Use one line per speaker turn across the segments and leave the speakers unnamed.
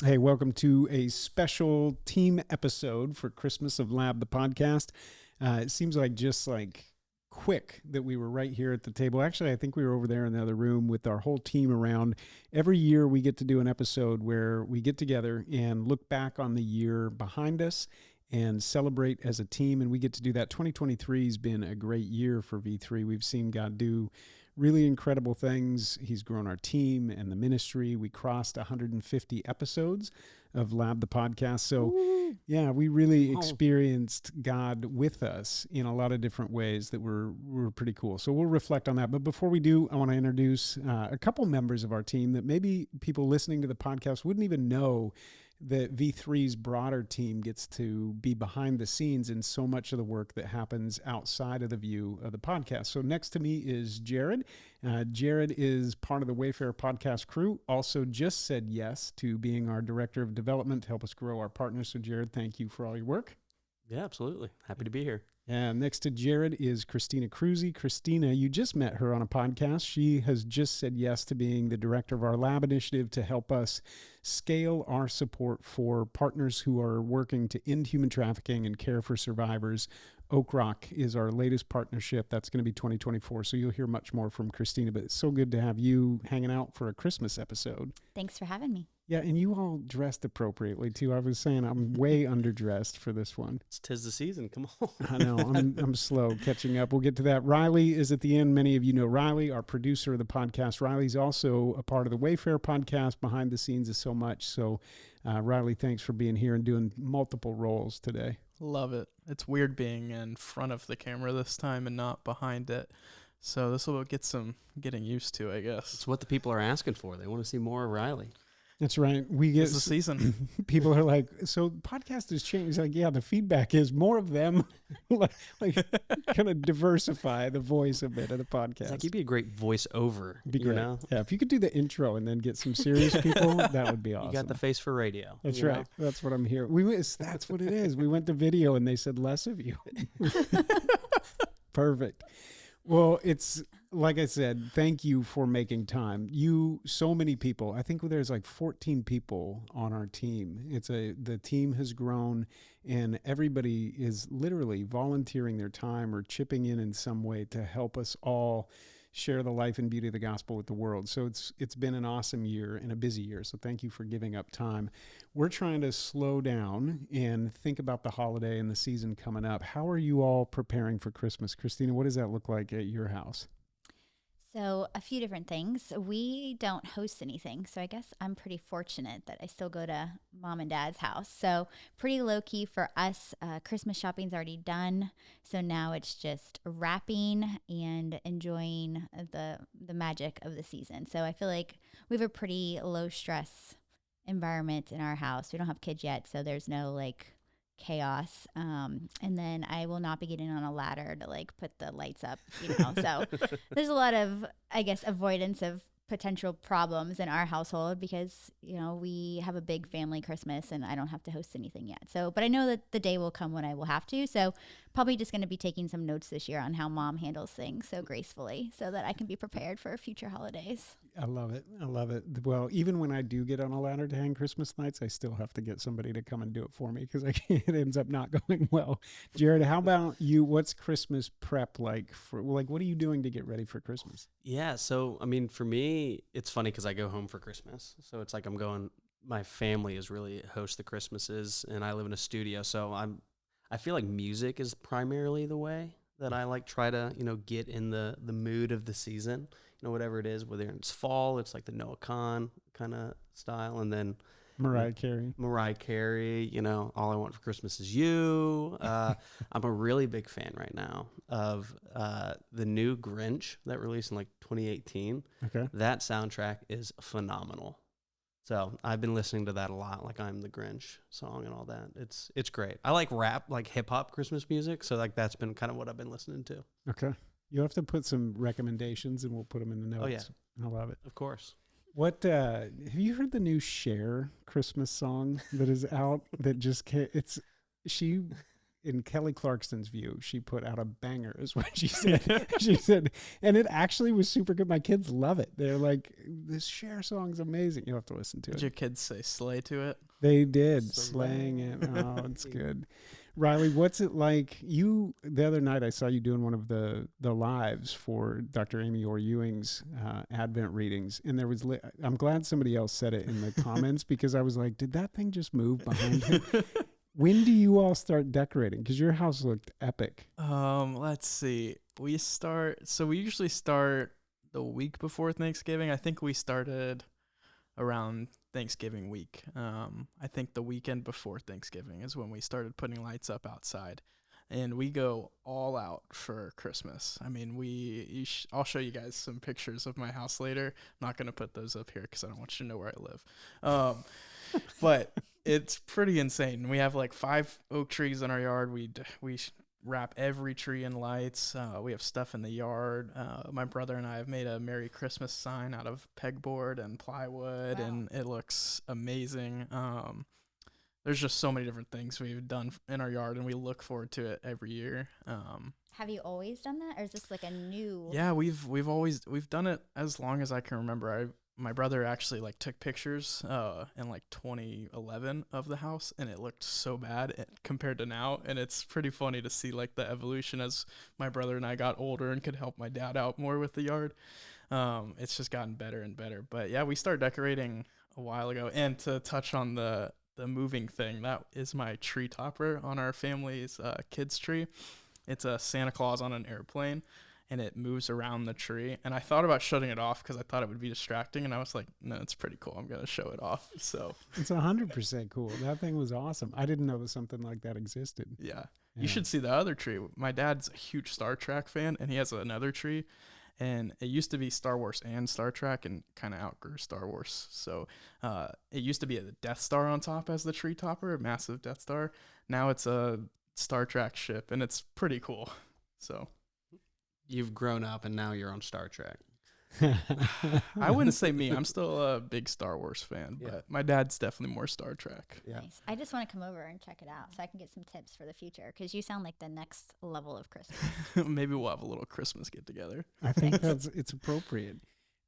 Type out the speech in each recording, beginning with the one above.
Hey, welcome to a special team episode for Christmas of Lab the podcast. It seems like just like quick that we were right here at the table. Actually, I think we were over there in the other room with our whole team around. Every year we get to do an episode where we get together and look back on the year behind us and celebrate as a team. And we get to do that. 2023 has been a great year for V3. We've seen God do really incredible things. He's grown our team and the ministry. We crossed 150 episodes of Lab the podcast. So, yeah, we really experienced God with us in a lot of different ways that were pretty cool. So we'll reflect on that. But before we do, I want to introduce a couple members of our team that maybe people listening to the podcast wouldn't even know that V3's broader team gets to be behind the scenes in so much of the work that happens outside of the view of the podcast. So next to me is Jared. Jared is part of the Wayfair podcast crew, also just said yes to being our director of development to help us grow our partners. So Jared, thank you for all your work.
Yeah, absolutely. Happy to be here.
And next to Jared is Christina Cruzy. Christina, you just met her on a podcast. She has just said yes to being the director of our lab initiative to help us scale our support for partners who are working to end human trafficking and care for survivors. Oak Rock is our latest partnership. That's going to be 2024. So you'll hear much more from Christina, but it's so good to have you hanging out for a Christmas episode.
Thanks for having me.
Yeah, and you all dressed appropriately too. I was saying I'm way underdressed for this one.
It's 'tis the season. Come on.
I know. I'm slow catching up. We'll get to that. Riley is at the end. Many of you know Riley, our producer of the podcast. Riley's also a part of the Wayfair podcast. Behind the scenes is so much. So, Riley, thanks for being here and doing multiple roles today.
Love it. It's weird being in front of the camera this time and not behind it. So this will get some getting used to, I guess.
It's what the people are asking for. They want to see more of Riley.
That's right. We get
It's the season.
people are like, so podcast has changed. It's like, yeah, the feedback is more of them, like kind of diversify the voice a bit of the podcast.
It's like you'd be a great voiceover.
Be great.
You know?
Yeah, if you could do the intro and then get some serious people, that would be awesome.
You got the face for radio.
That's
you
right.
know?
That's what I'm here. That's what it is. We went to video and they said less of you. Perfect. Well, it's like I said, thank you for making time. So many people, I think there's like 14 people on our team. The team has grown and everybody is literally volunteering their time or chipping in some way to help us all share the life and beauty of the gospel with the world. So it's been an awesome year and a busy year. So thank you for giving up time. We're trying to slow down and think about the holiday and the season coming up. How are you all preparing for Christmas? Christina, what does that look like at your house?
So a few different things. We don't host anything. So I guess I'm pretty fortunate that I still go to mom and dad's house. So pretty low key for us. Christmas shopping's already done. So now it's just wrapping and enjoying the magic of the season. So I feel like we have a pretty low stress environment in our house. We don't have kids yet. So there's no like chaos. And then I will not be getting on a ladder to like put the lights up, so there's a lot of, I guess, avoidance of potential problems in our household because, we have a big family Christmas and I don't have to host anything yet. So, but I know that the day will come when I will have to. So probably just going to be taking some notes this year on how mom handles things so gracefully so that I can be prepared for future holidays.
I love it. I love it. Well, even when I do get on a ladder to hang Christmas lights, I still have to get somebody to come and do it for me because it ends up not going well. Jared, how about you? What's Christmas prep like? What are you doing to get ready for Christmas?
Yeah. So, I mean, for me, it's funny because I go home for Christmas. So it's like my family is really host the Christmases and I live in a studio. So I feel like music is primarily the way that I like try to, get in the mood of the season. Whatever it is, whether it's fall, it's like the Noah Kahn kind of style. And then
Mariah Carey,
All I Want for Christmas Is You. I'm a really big fan right now of the new Grinch that released in like 2018.
Okay.
That soundtrack is phenomenal. So I've been listening to that a lot, like I'm the Grinch song and all that. It's great. I like rap, like hip hop Christmas music. So like that's been kind of what I've been listening to.
Okay. You'll have to put some recommendations and we'll put them in the notes.
Oh, yeah.
I love it.
Of course.
What, have you heard the new Cher Christmas song that is out that just she in Kelly Clarkson's view, she put out a banger is what she said. She said, and it actually was super good. My kids love it. They're like, this Cher song's amazing. You'll have to listen to
Did
it.
your kids say slay to it?
They did,
So
slaying it.
good.
Oh, it's good. Riley, what's it like? You, the other night, I saw you doing one of the lives for Dr. Amy Orr Ewing's Advent readings. And there was, I'm glad somebody else said it in the comments because I was like, did that thing just move behind him? When do you all start decorating? Because your house looked epic.
Let's see. We usually start the week before Thanksgiving. I think we started around Thanksgiving week. I think the weekend before Thanksgiving is when we started putting lights up outside, and we go all out for Christmas. I mean, I'll show you guys some pictures of my house later. I'm not gonna put those up here because I don't want you to know where I live. But it's pretty insane. We have like 5 oak trees in our yard. We wrap every tree in lights. We have stuff in the yard. My brother and I have made a Merry Christmas sign out of pegboard and plywood,
Wow.
and it looks amazing. There's just so many different things we've done in our yard, and we look forward to it every year.
Have you always done that, or is this like a new?
Yeah, we've done it as long as I can remember. My brother actually like took pictures in like 2011 of the house, and it looked so bad compared to now, and it's pretty funny to see like the evolution as my brother and I got older and could help my dad out more with the yard. It's just gotten better and better. But yeah, we started decorating a while ago. And to touch on the moving thing, that is my tree topper on our family's kids tree. It's a Santa Claus on an airplane, and it moves around the tree. And I thought about shutting it off because I thought it would be distracting. And I was like, no, it's pretty cool. I'm going to show it off. So
It's 100% cool. That thing was awesome. I didn't know that something like that existed.
yeah,
Yeah.
you should see the other tree. My dad's a huge Star Trek fan, and he has another tree. And it used to be Star Wars and Star Trek, and kind of outgrew Star Wars. So it used to be a Death Star on top as the tree topper, a massive Death Star. Now it's a Star Trek ship, and it's pretty cool. So
You've grown up and now you're on Star Trek.
I wouldn't say me. I'm still a big Star Wars fan,
Yeah.
but my dad's definitely more Star Trek.
Yeah.
Nice. I just want to come over and check it out so I can get some tips for the future because you sound like the next level of Christmas.
Maybe we'll have a little Christmas get together.
I think it's appropriate.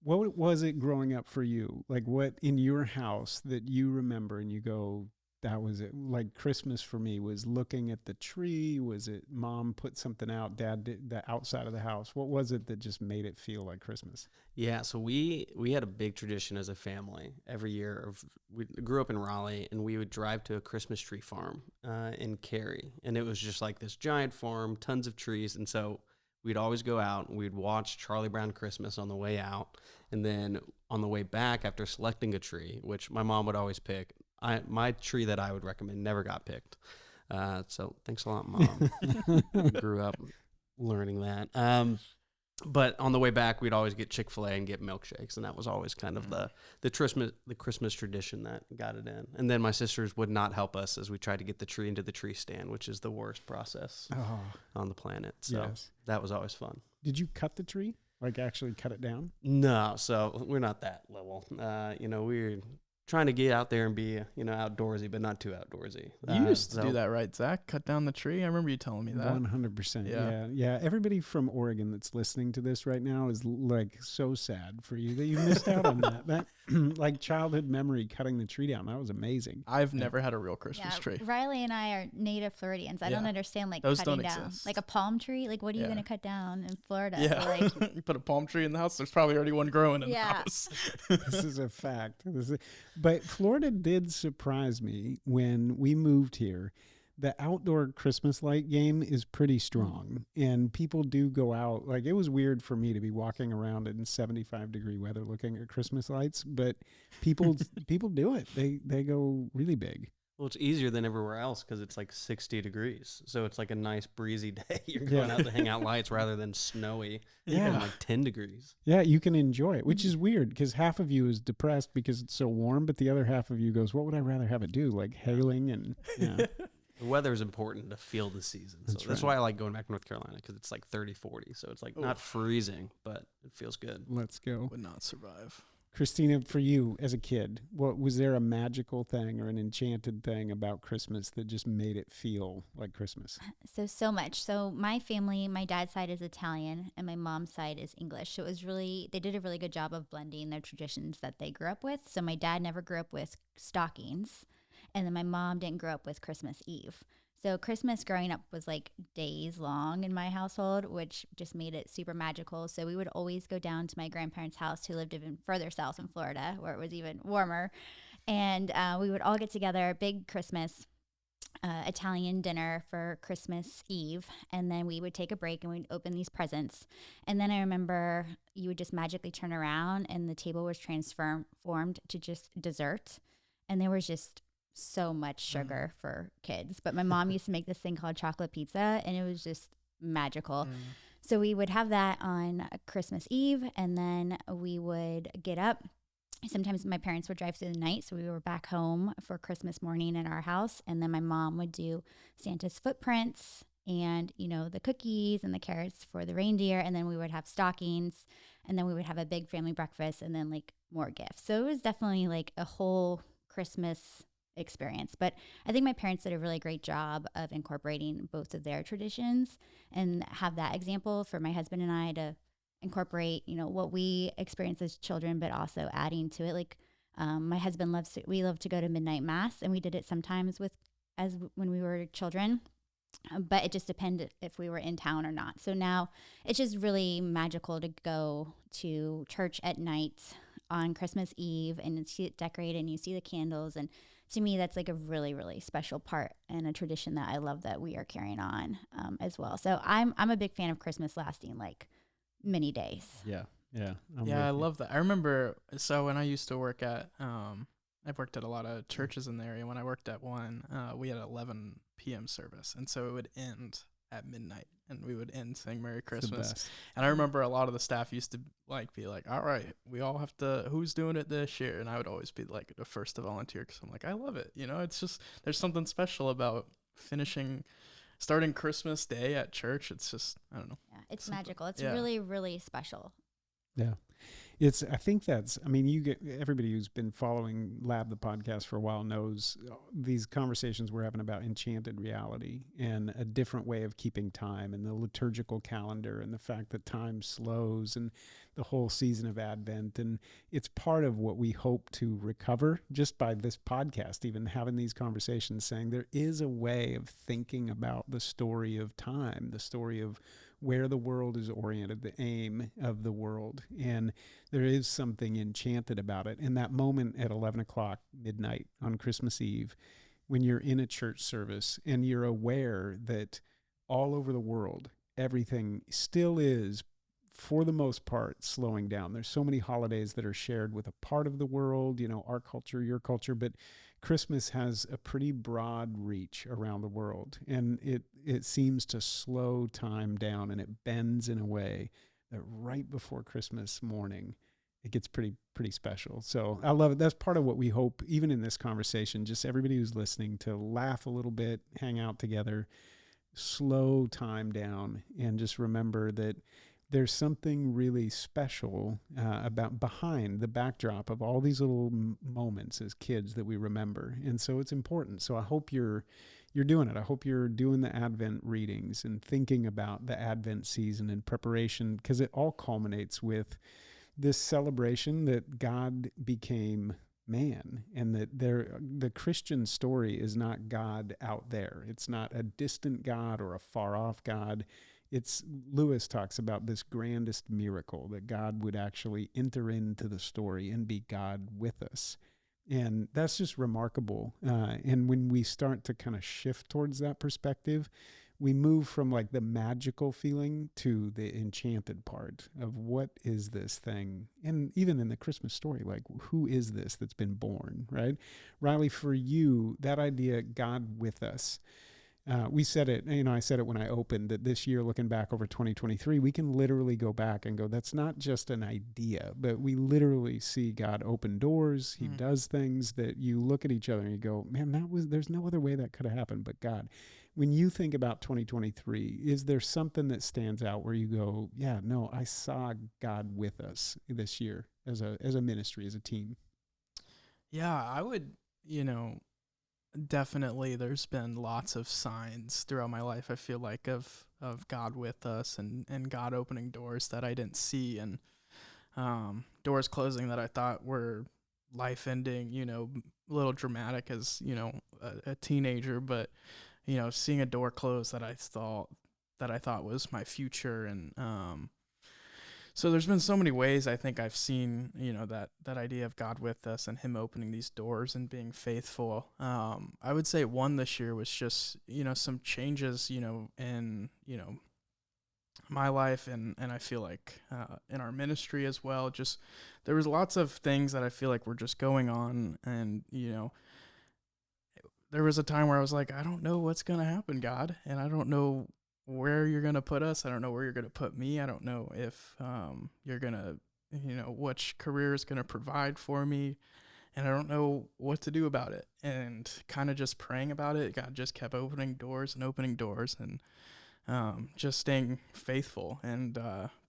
What was it growing up for you? Like what in your house that you remember and you go, that was it. Like Christmas for me was looking at the tree. Was it mom put something out, dad did the outside of the house? What was it that just made it feel like Christmas?
Yeah, so we had a big tradition as a family every year. We grew up in Raleigh, and we would drive to a Christmas tree farm in Cary, and it was just like this giant farm, tons of trees, and so we'd always go out and we'd watch Charlie Brown Christmas on the way out, and then on the way back after selecting a tree, which my mom would always pick. My tree that I would recommend never got picked. So thanks a lot, Mom. Grew up learning that. But on the way back, we'd always get Chick-fil-A and get milkshakes, and that was always kind of the Christmas tradition that got it in. And then my sisters would not help us as we tried to get the tree into the tree stand, which is the worst process on the we So
yes.
that was always fun.
Did you cut the tree? Like actually cut it down?
No, so we're not that level. We're trying to get out there and be, outdoorsy, but not too outdoorsy.
You used to
so-
do that, right, Zach? Cut down the tree? I remember you telling me that.
100%.
Yeah.
Yeah. Everybody from Oregon that's listening to this right now is like so sad for you that you missed out on that. That like childhood memory cutting the tree down. That was amazing.
I've never had a real Christmas tree.
Riley and I are native Floridians. I don't
Yeah.
understand like
Those
cutting
don't
down
exist.
like a palm tree. Like what are you
Yeah.
going to cut down in Florida?
Yeah.
Like,
You put a palm tree in the house, there's probably already one growing in the
Yeah.
house.
This is a fact. But Florida did surprise me when we moved here. The outdoor Christmas light game is pretty strong, and people do go out. Like it was weird for me to be walking around in 75-degree weather looking at Christmas lights, but people do it. They go really big.
Well, it's easier than everywhere else because it's like 60 degrees. So it's like a nice breezy day. You're going
Yeah.
out to hang out lights rather than snowy.
Yeah.
And like 10 degrees.
Yeah, you can enjoy it, which is weird because half of you is depressed because it's so warm, but the other half of you goes, "What would I rather have it do?" Like hailing and yeah.
The weather is important to feel the season. So
That's
that's
right.
why I like going back to North Carolina because it's like 30, 40. So it's like not freezing, but it feels good.
Let's go.
Would not survive.
Christina, for you as a kid, what was there a magical thing or an enchanted thing about Christmas that just made it feel like Christmas?
So much. So my family, my dad's side is Italian and my mom's side is English. So it was really, they did a really good job of blending their traditions that they grew up with. So my dad never grew up with stockings, and then my mom didn't grow up with Christmas Eve. So Christmas growing up was like days long in my household, which just made it super magical. So we would always go down to my grandparents' house, who lived even further south in Florida, where it was even warmer. And we would all get together, big Christmas Italian dinner for Christmas Eve, and then we would take a break and we'd open these presents. And then I remember you would just magically turn around and the table was transformed to just dessert, and there was just so much sugar for kids. But my mom used to make this thing called chocolate pizza, and it was just magical. So we would have that on Christmas Eve, and then we would get up. Sometimes my parents would drive through the night, so we were back home for Christmas morning in our house. And then my mom would do Santa's footprints and, you know, the cookies and the carrots for the reindeer. And then we would have stockings, and then we would have a big family breakfast, and then like more gifts. So it was definitely like a whole Christmas experience. But I think my parents did a really great job of incorporating both of their traditions and have that example for my husband and I to incorporate, you know, what we experience as children, but also adding to it. Like my husband we love to go to midnight mass, and we did it sometimes when we were children, but it just depended if we were in town or not. So now it's just really magical to go to church at night on Christmas Eve and see it decorated, and you see the candles. And to me, that's like a really, really special part and a tradition that I love that we are carrying on as well. So I'm a big fan of Christmas lasting like many days.
Yeah.
I love that. I remember, so when I used to work at, I've worked at a lot of churches in the area. When I worked at one, we had an 11 p.m. service. And so it would end at midnight, and we would end saying Merry Christmas. And I remember a lot of the staff used to be like, all right, we all have to, who's doing it this year? And I would always be like the first to volunteer, because I'm like, I love it. You know, it's just, there's something special about starting Christmas Day at church. It's just, I don't know.
Yeah, it's magical. It's really, really special.
Yeah. I think everybody who's been following Lab, the podcast for a while, knows these conversations we're having about enchanted reality and a different way of keeping time, and the liturgical calendar, and the fact that time slows, and the whole season of Advent. And it's part of what we hope to recover just by this podcast, even having these conversations, saying there is a way of thinking about the story of time, the story of where the world is oriented, the aim of the world. And there is something enchanted about it. And that moment at 11 o'clock midnight on Christmas Eve, when you're in a church service and you're aware that all over the world, everything still is, for the most part, slowing down. There's so many holidays that are shared with a part of the world, you know, our culture, your culture, but Christmas has a pretty broad reach around the world, and it seems to slow time down, and it bends in a way that right before Christmas morning, it gets pretty special. So I love it. That's part of what we hope, even in this conversation, just everybody who's listening, to laugh a little bit, hang out together, slow time down, and just remember that there's something really special about behind the backdrop of all these little moments as kids that we remember. And so it's important. So I hope you're doing it. I hope you're doing the Advent readings and thinking about the Advent season and preparation, because it all culminates with this celebration that God became man, and that the Christian story is not God out there. It's not a distant God or a far off God. Lewis talks about this grandest miracle, that God would actually enter into the story and be God with us. And that's just remarkable. And when we start to kind of shift towards that perspective, we move from like the magical feeling to the enchanted part of what is this thing? And even in the Christmas story, like, who is this that's been born, right? Riley, for you, that idea, God with us, we said it, I said it when I opened, that this year, looking back over 2023, we can literally go back and go, that's not just an idea, but we literally see God open doors. He does things that you look at each other and you go, man, there's no other way that could have happened but God. when you think about 2023, is there something that stands out where you go, yeah, no, I saw God with us this year as a ministry, as a team?
Yeah, I would, you know, definitely there's been lots of signs throughout my life, I feel like, of God with us and God opening doors that I didn't see, and doors closing that I thought were life ending, you know, a little dramatic as, you know, a teenager, but, you know, seeing a door close that I thought was my future. And so there's been so many ways I think I've seen, you know, that idea of God with us and him opening these doors and being faithful. I would say one this year was just, you know, some changes, you know, in, you know, my life, and I feel like in our ministry as well. Just there was lots of things that I feel like were just going on, and, you know, there was a time where I was like, I don't know what's going to happen, God, and I don't know where you're going to put us. I don't know where you're going to put me. I don't know if you're going to, you know, which career is going to provide for me, and I don't know what to do about it. And kind of just praying about it, God just kept opening doors, and just staying faithful, and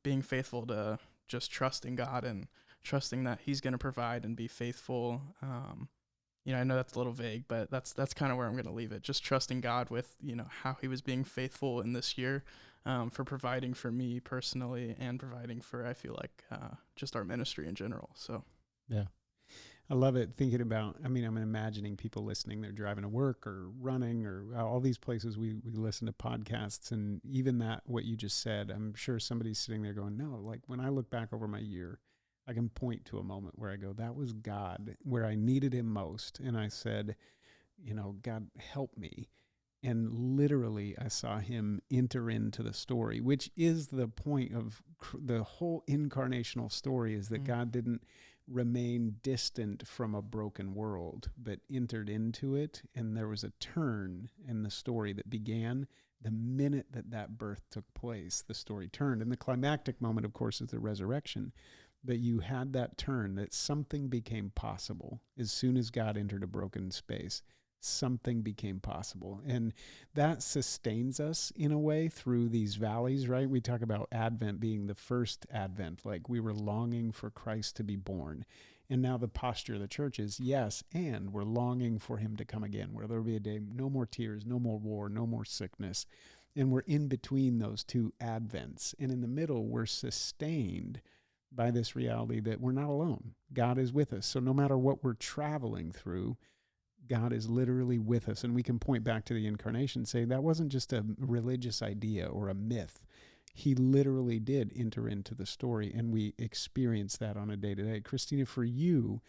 being faithful to just trusting God and trusting that he's going to provide and be faithful. You know, I know that's a little vague, but that's kind of where I'm going to leave it. Just trusting God with, you know, how he was being faithful in this year, for providing for me personally and providing for, I feel like, just our ministry in general. So,
Yeah. I love it thinking about, I mean, I'm imagining people listening, they're driving to work or running or all these places we listen to podcasts, and even that, what you just said, I'm sure somebody's sitting there going, no, like when I look back over my year, I can point to a moment where I go, that was God, where I needed him most. And I said, you know, God, help me. And literally, I saw him enter into the story, which is the point of the whole incarnational story, is that God didn't remain distant from a broken world, but entered into it. And there was a turn in the story that began the minute that birth took place. The story turned. And the climactic moment, of course, is the resurrection. But you had that turn, that something became possible as soon as God entered a broken space. Something became possible. And that sustains us in a way through these valleys, right? We talk about Advent being the first Advent, like we were longing for Christ to be born. And now the posture of the church is, yes, and we're longing for him to come again, where there will be a day, no more tears, no more war, no more sickness. And we're in between those two Advents. And in the middle, we're sustained by this reality that we're not alone. God is with us. So no matter what we're traveling through, God is literally with us. And we can point back to the incarnation and say that wasn't just a religious idea or a myth. He literally did enter into the story, and we experience that on a day-to-day. Christina, for you,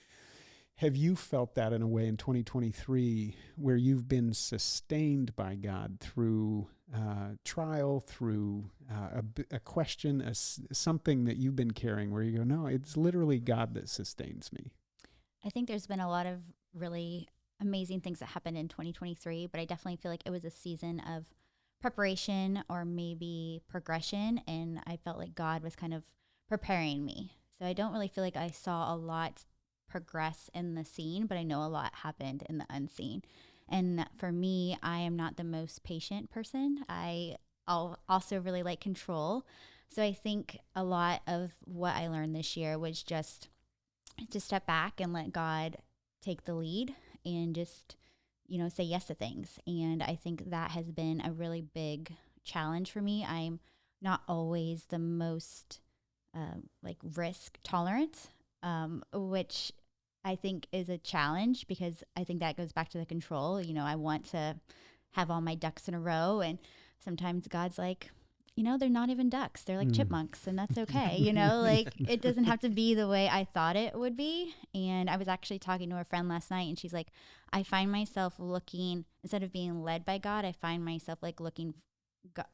have you felt that in a way in 2023 where you've been sustained by God through trial, through a question, something that you've been carrying where you go, no, it's literally God that sustains me?
I think there's been a lot of really amazing things that happened in 2023, but I definitely feel like it was a season of preparation or maybe progression, and I felt like God was kind of preparing me. So I don't really feel like I saw a lot progress in the seen, but I know a lot happened in the unseen. And for me, I am not the most patient person. I'll also really like control. So I think a lot of what I learned this year was just to step back and let God take the lead and just, you know, say yes to things. And I think that has been a really big challenge for me. I'm not always the most like risk tolerant, which I think is a challenge, because I think that goes back to the control. You know, I want to have all my ducks in a row, and sometimes God's like, you know, they're not even ducks. They're like chipmunks, and that's okay. You know, like it doesn't have to be the way I thought it would be. And I was actually talking to a friend last night, and she's like, I find myself looking, instead of being led by God, I find myself like looking,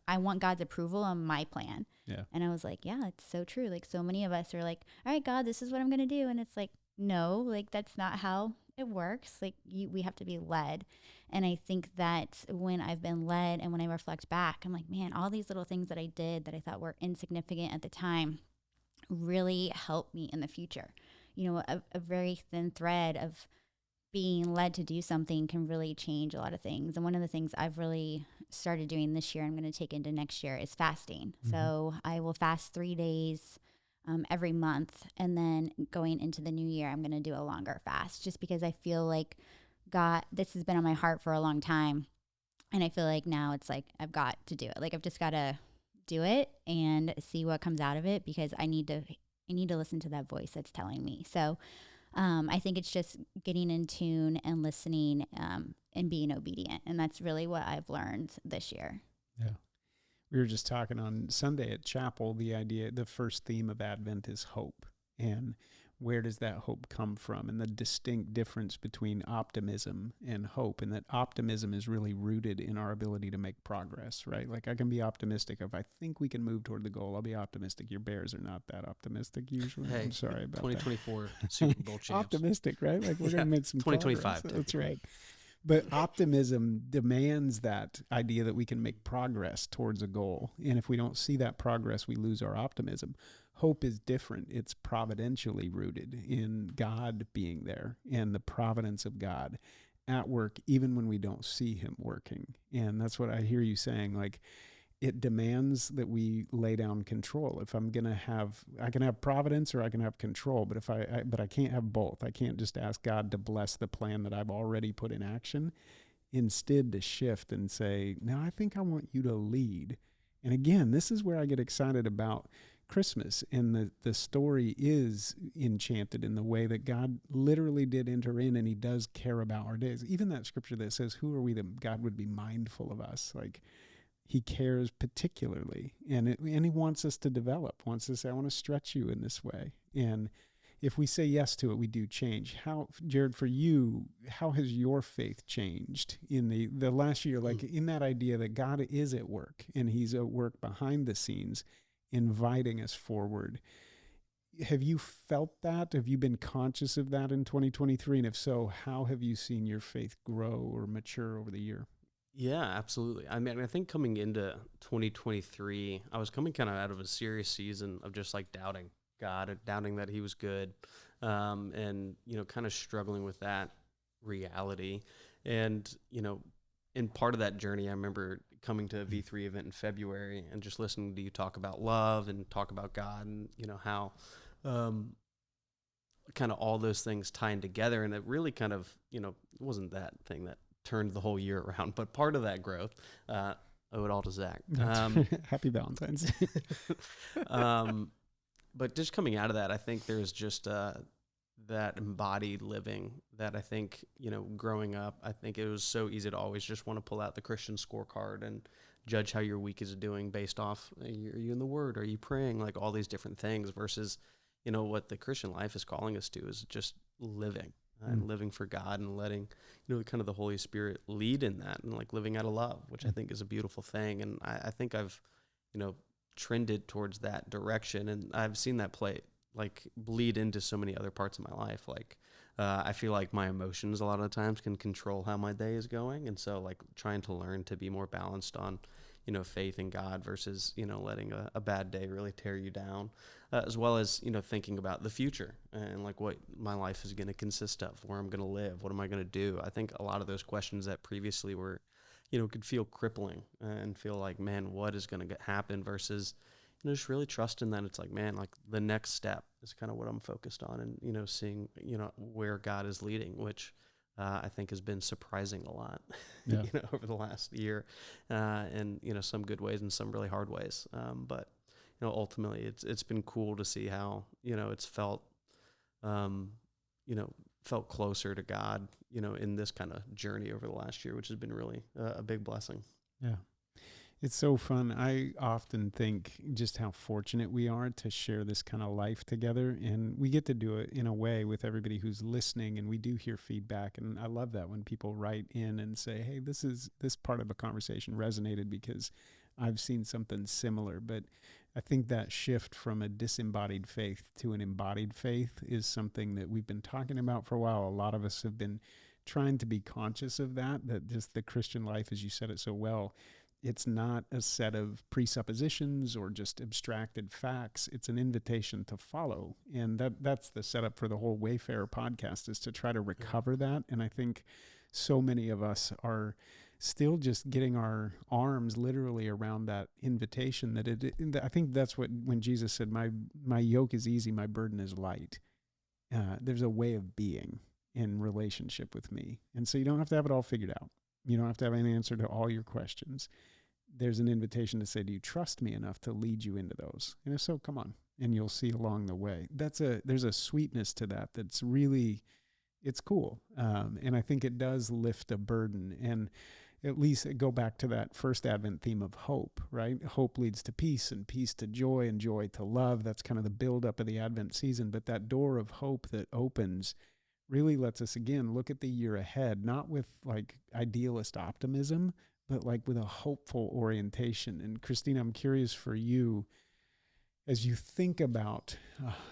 I want God's approval on my plan.
Yeah.
And I was like, yeah, it's so true. Like so many of us are like, all right, God, this is what I'm going to do. And it's like, no, like that's not how it works. Like we have to be led. And I think that when I've been led and when I reflect back, I'm like, man, all these little things that I did that I thought were insignificant at the time really helped me in the future. You know, a very thin thread of being led to do something can really change a lot of things. And one of the things I've really started doing this year, I'm going to take into next year, is fasting. So I will fast 3 days every month. And then going into the new year, I'm going to do a longer fast just because I feel like God, this has been on my heart for a long time. And I feel like now it's like, I've got to do it. Like I've just got to do it and see what comes out of it because I need to listen to that voice that's telling me. So I think it's just getting in tune and listening and being obedient. And that's really what I've learned this year.
Yeah. We were just talking on Sunday at chapel, the first theme of Advent is hope. And where does that hope come from? And the distinct difference between optimism and hope, and that optimism is really rooted in our ability to make progress, right? Like I can be optimistic if I think we can move toward the goal. I'll be optimistic. Your Bears are not that optimistic usually.
Hey,
I'm sorry about
2024 Super Bowl champs.
Optimistic, right? Like we're going to make some
2025.
progress. That's right. But optimism demands that idea that we can make progress towards a goal. And if we don't see that progress, we lose our optimism. Hope is different. It's providentially rooted in God being there and the providence of God at work, even when we don't see him working. And that's what I hear you saying. Like, it demands that we lay down control. If I'm going to I can have providence or I can have control, but but I can't have both. I can't just ask God to bless the plan that I've already put in action. Instead, to shift and say, no, I think I want you to lead. And again, this is where I get excited about Christmas. And the story is enchanted in the way that God literally did enter in, and he does care about our days. Even that scripture that says, who are we that God would be mindful of us? Like, he cares particularly, and he wants us to develop, wants to say, I want to stretch you in this way. And if we say yes to it, we do change. How, Jared, for you, how has your faith changed in the last year? Like in that idea that God is at work and he's at work behind the scenes, inviting us forward. Have you felt that? Have you been conscious of that in 2023? And if so, how have you seen your faith grow or mature over the year?
Yeah, absolutely. I mean, I think coming into 2023, I was coming kind of out of a serious season of just like doubting God, doubting that he was good, and, kind of struggling with that reality. And, in part of that journey, I remember coming to a V3 event in February and just listening to you talk about love and talk about God and, how kind of all those things tying together. And it really kind of, it wasn't that thing that turned the whole year around, but part of that growth, owe it all to Zach.
Happy Valentine's.
But just coming out of that, I think there's just that embodied living that I think, growing up, I think it was so easy to always just want to pull out the Christian scorecard and judge how your week is doing based off, are you in the Word? Are you praying? Like all these different things versus, what the Christian life is calling us to is just living. And living for God and letting, kind of the Holy Spirit lead in that and like living out of love, which I think is a beautiful thing. And I think I've, trended towards that direction, and I've seen that bleed into so many other parts of my life. Like, I feel like my emotions a lot of the times can control how my day is going. And so like trying to learn to be more balanced on, faith in God versus, letting a bad day really tear you down, as well as, thinking about the future and like what my life is going to consist of, where I'm going to live, what am I going to do? I think a lot of those questions that previously were, could feel crippling and feel like, man, what is going to happen versus, just really trusting that it's like, man, like the next step is kind of what I'm focused on and, seeing, where God is leading, which I think has been surprising a lot,
Yeah.
Over the last year, and, some good ways and some really hard ways. But, ultimately it's been cool to see how, it's felt, felt closer to God, in this kind of journey over the last year, which has been really a big blessing.
Yeah. It's so fun. I often think just how fortunate we are to share this kind of life together. And we get to do it in a way with everybody who's listening, and we do hear feedback. And I love that when people write in and say, hey, this part of a conversation resonated because I've seen something similar. But I think that shift from a disembodied faith to an embodied faith is something that we've been talking about for a while. A lot of us have been trying to be conscious of that just the Christian life, as you said it so well, it's not a set of presuppositions or just abstracted facts. It's an invitation to follow. And that's the setup for the whole Wayfarer podcast, is to try to recover that. And I think so many of us are still just getting our arms literally around that invitation I think that's what, when Jesus said, my yoke is easy, my burden is light. There's a way of being in relationship with me. And so you don't have to have it all figured out. You don't have to have an answer to all your questions. There's an invitation to say, do you trust me enough to lead you into those? And if so, come on, and you'll see along the way. There's a sweetness to that that's really, it's cool. And I think it does lift a burden, and at least go back to that first Advent theme of hope, right? Hope leads to peace, and peace to joy, and joy to love. That's kind of the buildup of the Advent season. But that door of hope that opens really lets us, again, look at the year ahead, not with like idealist optimism, but like with a hopeful orientation. And Christina, I'm curious for you, as you think about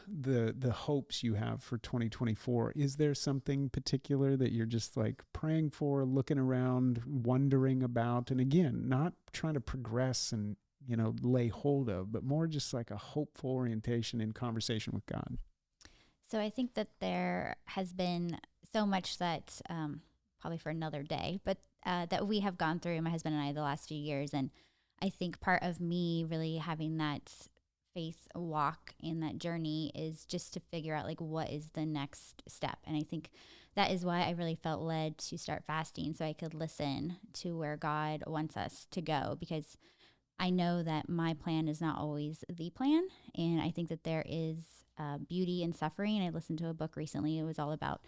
the hopes you have for 2024, is there something particular that you're just like praying for, looking around, wondering about? And again, not trying to progress and, lay hold of, but more just like a hopeful orientation in conversation with God.
So I think that there has been so much that, probably for another day, but that we have gone through, my husband and I, the last few years. And I think part of me really having that faith walk in that journey is just to figure out like what is the next step. And I think that is why I really felt led to start fasting, so I could listen to where God wants us to go, because I know that my plan is not always the plan. And I think that there is beauty in suffering. I listened to a book recently. It was all about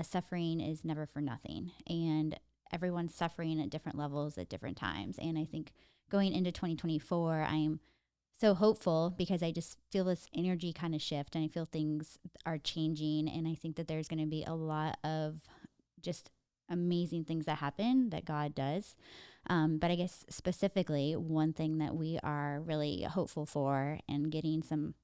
suffering is never for nothing. And everyone's suffering at different levels at different times. And I think going into 2024, I'm so hopeful because I just feel this energy kind of shift, and I feel things are changing. And I think that there's going to be a lot of just amazing things that happen that God does. But I guess specifically, one thing that we are really hopeful for and getting some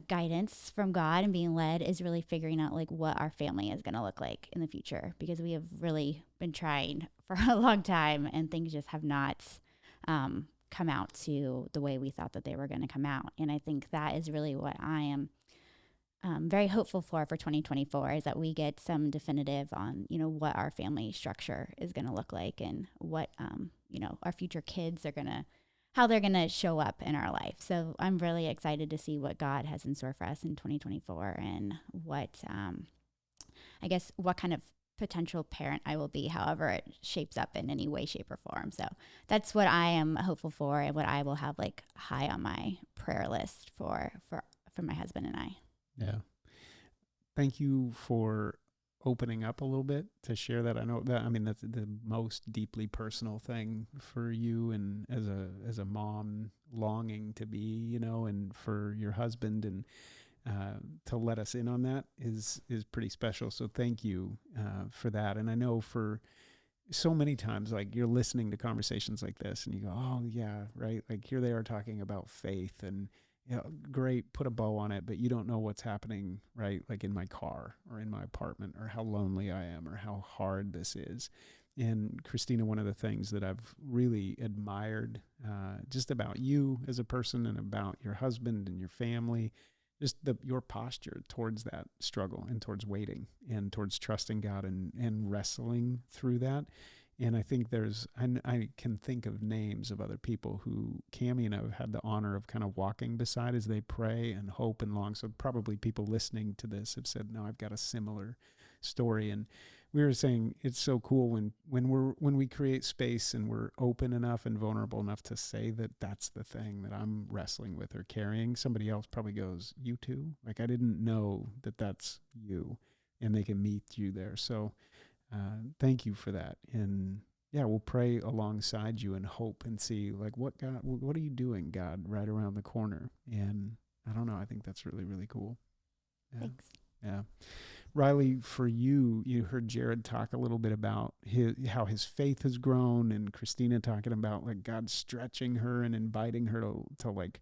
guidance from God and being led is really figuring out like what our family is going to look like in the future, because we have really been trying for a long time and things just have not come out to the way we thought that they were going to come out. And I think that is really what I am very hopeful for 2024, is that we get some definitive on, what our family structure is going to look like, and what, our future kids are how they're going to show up in our life. So I'm really excited to see what God has in store for us in 2024, and what, what kind of potential parent I will be, however it shapes up in any way, shape, or form. So that's what I am hopeful for, and what I will have like high on my prayer list for my husband and I.
Yeah. Thank you for opening up a little bit to share that. I know that, that's the most deeply personal thing for you, and as a mom longing to be, and for your husband, and to let us in on that is pretty special. So thank you for that. And I know for so many times, like, you're listening to conversations like this and you go, oh yeah, right. Like, here they are talking about faith, and great, put a bow on it, but you don't know what's happening, right? Like in my car or in my apartment, or how lonely I am, or how hard this is. And Christina, one of the things that I've really admired just about you as a person, and about your husband and your family, just your posture towards that struggle, and towards waiting, and towards trusting God, and wrestling through that. And I think I can think of names of other people who Cammie and I have had the honor of kind of walking beside as they pray and hope and long. So probably people listening to this have said, no, I've got a similar story. And we were saying it's so cool when we create space and we're open enough and vulnerable enough to say that that's the thing that I'm wrestling with or carrying. Somebody else probably goes, you too? Like, I didn't know that that's you, and they can meet you there. So thank you for that. And yeah, we'll pray alongside you and hope and see, like, what are you doing, God, right around the corner? And I don't know, I think that's really, really cool. Yeah.
Thanks.
Yeah. Riley, for you heard Jared talk a little bit about how his faith has grown, and Christina talking about like God stretching her and inviting her to like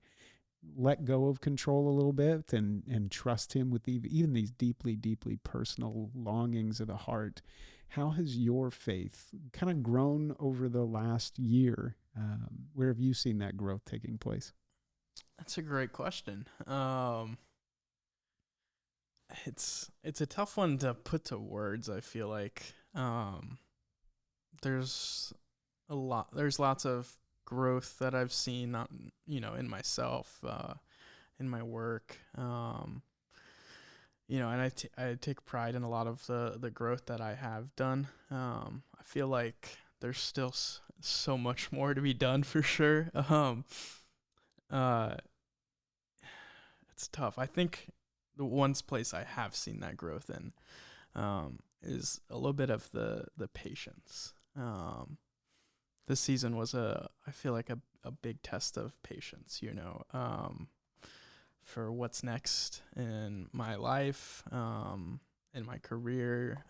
let go of control a little bit, and trust him with even these deeply, deeply personal longings of the heart. How has your faith kind of grown over the last year? Where have you seen that growth taking place?
That's a great question. It's a tough one to put to words, I feel like. there's lots of growth that I've seen, not, in myself, in my work, and I take pride in a lot of the growth that I have done. I feel like there's still so much more to be done for sure. It's tough. I think the one place I have seen that growth in is a little bit of the patience. This season was I feel like a big test of patience, for what's next in my life, in my career,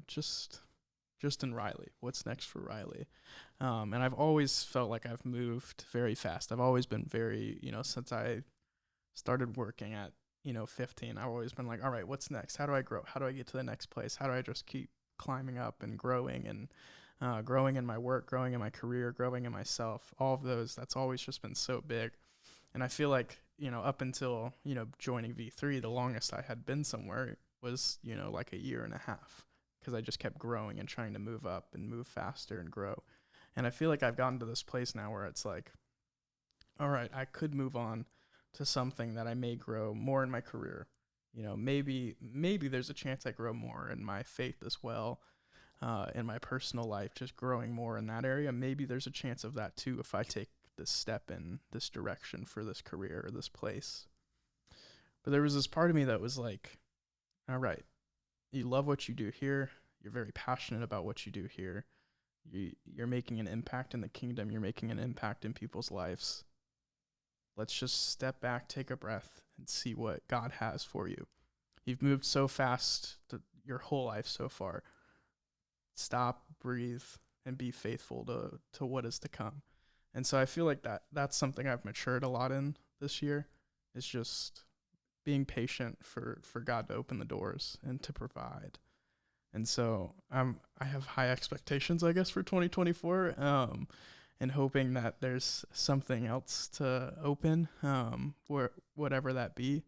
just in Riley, what's next for Riley. And I've always felt like I've moved very fast. I've always been very, since I started working at, 15, I've always been like, all right, what's next? How do I grow? How do I get to the next place? How do I just keep climbing up and growing and growing in my work, growing in my career, growing in myself? All of those, that's always just been so big. And I feel like, up until, joining V3, the longest I had been somewhere was, like a year and a half, because I just kept growing and trying to move up and move faster and grow. And I feel like I've gotten to this place now where it's like, all right, I could move on to something that I may grow more in my career. Maybe there's a chance I grow more in my faith as well, in my personal life, just growing more in that area. Maybe there's a chance of that too if I take this step in this direction for this career or this place. But there was this part of me that was like, all right, you love what you do here. You're very passionate about what you do here. You're making an impact in the kingdom. You're making an impact in people's lives. Let's just step back, take a breath, and see what God has for you. You've moved so fast your whole life so far. Stop, breathe, and be faithful to what is to come. And so I feel like that's something I've matured a lot in this year, is just being patient for God to open the doors and to provide. And so I have high expectations, I guess, for 2024, and hoping that there's something else to open, whatever that be.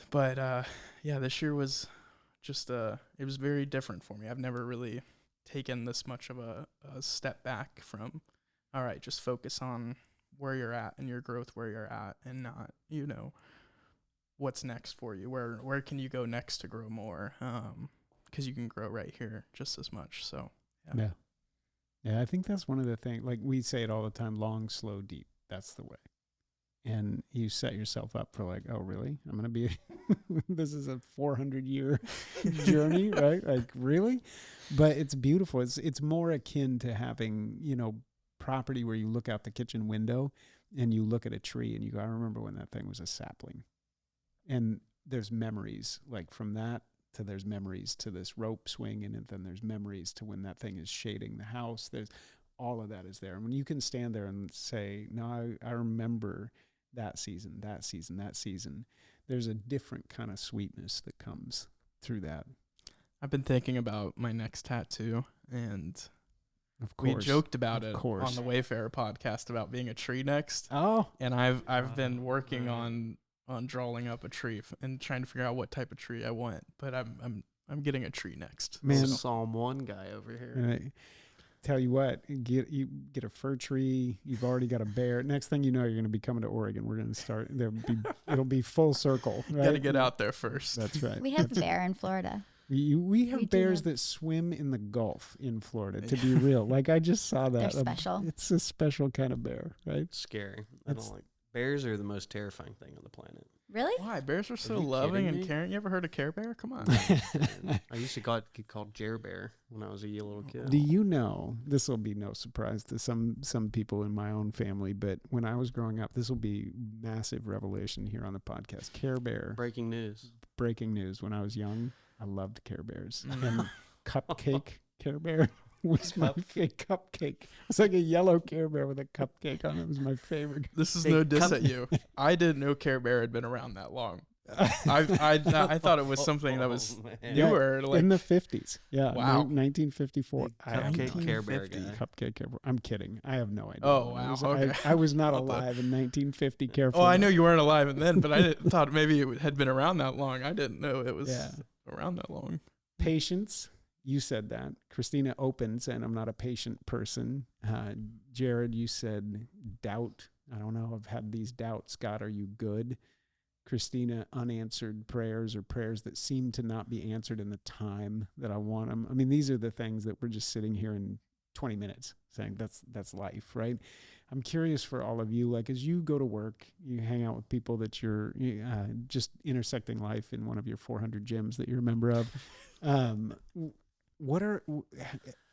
But this year was just it was very different for me. I've never really taken this much of a step back from, all right, just focus on where you're at and your growth where you're at, and not, what's next for you. Where can you go next to grow more? Because you can grow right here just as much. So,
Yeah, I think that's one of the things, like we say it all the time, long, slow, deep. That's the way. And you set yourself up for like, oh, really? I'm going to be, this is a 400-year journey, right? Like, really? But it's beautiful. It's more akin to having, property where you look out the kitchen window and you look at a tree and you go, I remember when that thing was a sapling. And there's memories, like from that to there's memories to this rope swing, and then there's memories to when that thing is shading the house. There's all of that is there. And when you can stand there and say, no, I remember that season, there's a different kind of sweetness that comes through that.
I've been thinking about my next tattoo, and
of course,
we joked about it on the Wayfarer podcast about being a tree next.
Oh,
and I've been working on drawing up a tree and trying to figure out what type of tree I want. But I'm getting a tree next.
Man,
Psalm 1 guy over here.
Right. Tell you what, you get a fir tree. You've already got a bear. Next thing you know, you're going to be coming to Oregon. We're going to start. It'll be full circle. Right?
Got to get out there first.
That's right.
We have a bear in Florida.
We have bears that swim in the Gulf in Florida, to be real. Like, I just saw that.
They're special.
It's a special kind of bear, right?
Scary. I don't like bears. Are the most terrifying thing on the planet.
Really?
Why? Bears are so loving and caring. You ever heard of Care Bear? Come on.
I used to get called Jer Bear when I was a little kid.
Do you know, this will be no surprise to some people in my own family, but when I was growing up, this will be massive revelation here on the podcast. Care Bear.
Breaking news.
When I was young, I loved Care Bears. And Cupcake Care Bear was my favorite. Cupcake. It's like a yellow Care Bear with a cupcake on it. It was my favorite.
This is no diss at you. I didn't know Care Bear had been around that long. I thought it was something that was newer.
Like in the 50s. Yeah.
Wow.
1954.
Cupcake Care Bear guy.
Cupcake Care Bear. I'm kidding. I have no idea.
Oh, wow. Okay.
I was not alive in 1950. Careful.
Oh, I know you weren't alive then, but I thought maybe it had been around that long. I didn't know it was around that long.
Patience. You said that. Christina opened saying, I'm not a patient person. Jared, you said doubt. I don't know. I've had these doubts. God, are you good? Christina, unanswered prayers or prayers that seem to not be answered in the time that I want them. I mean, these are the things that we're just sitting here in 20 minutes saying that's life, right? I'm curious for all of you, like as you go to work, you hang out with people that you're just intersecting life in one of your 400 gyms that you're a member of. What are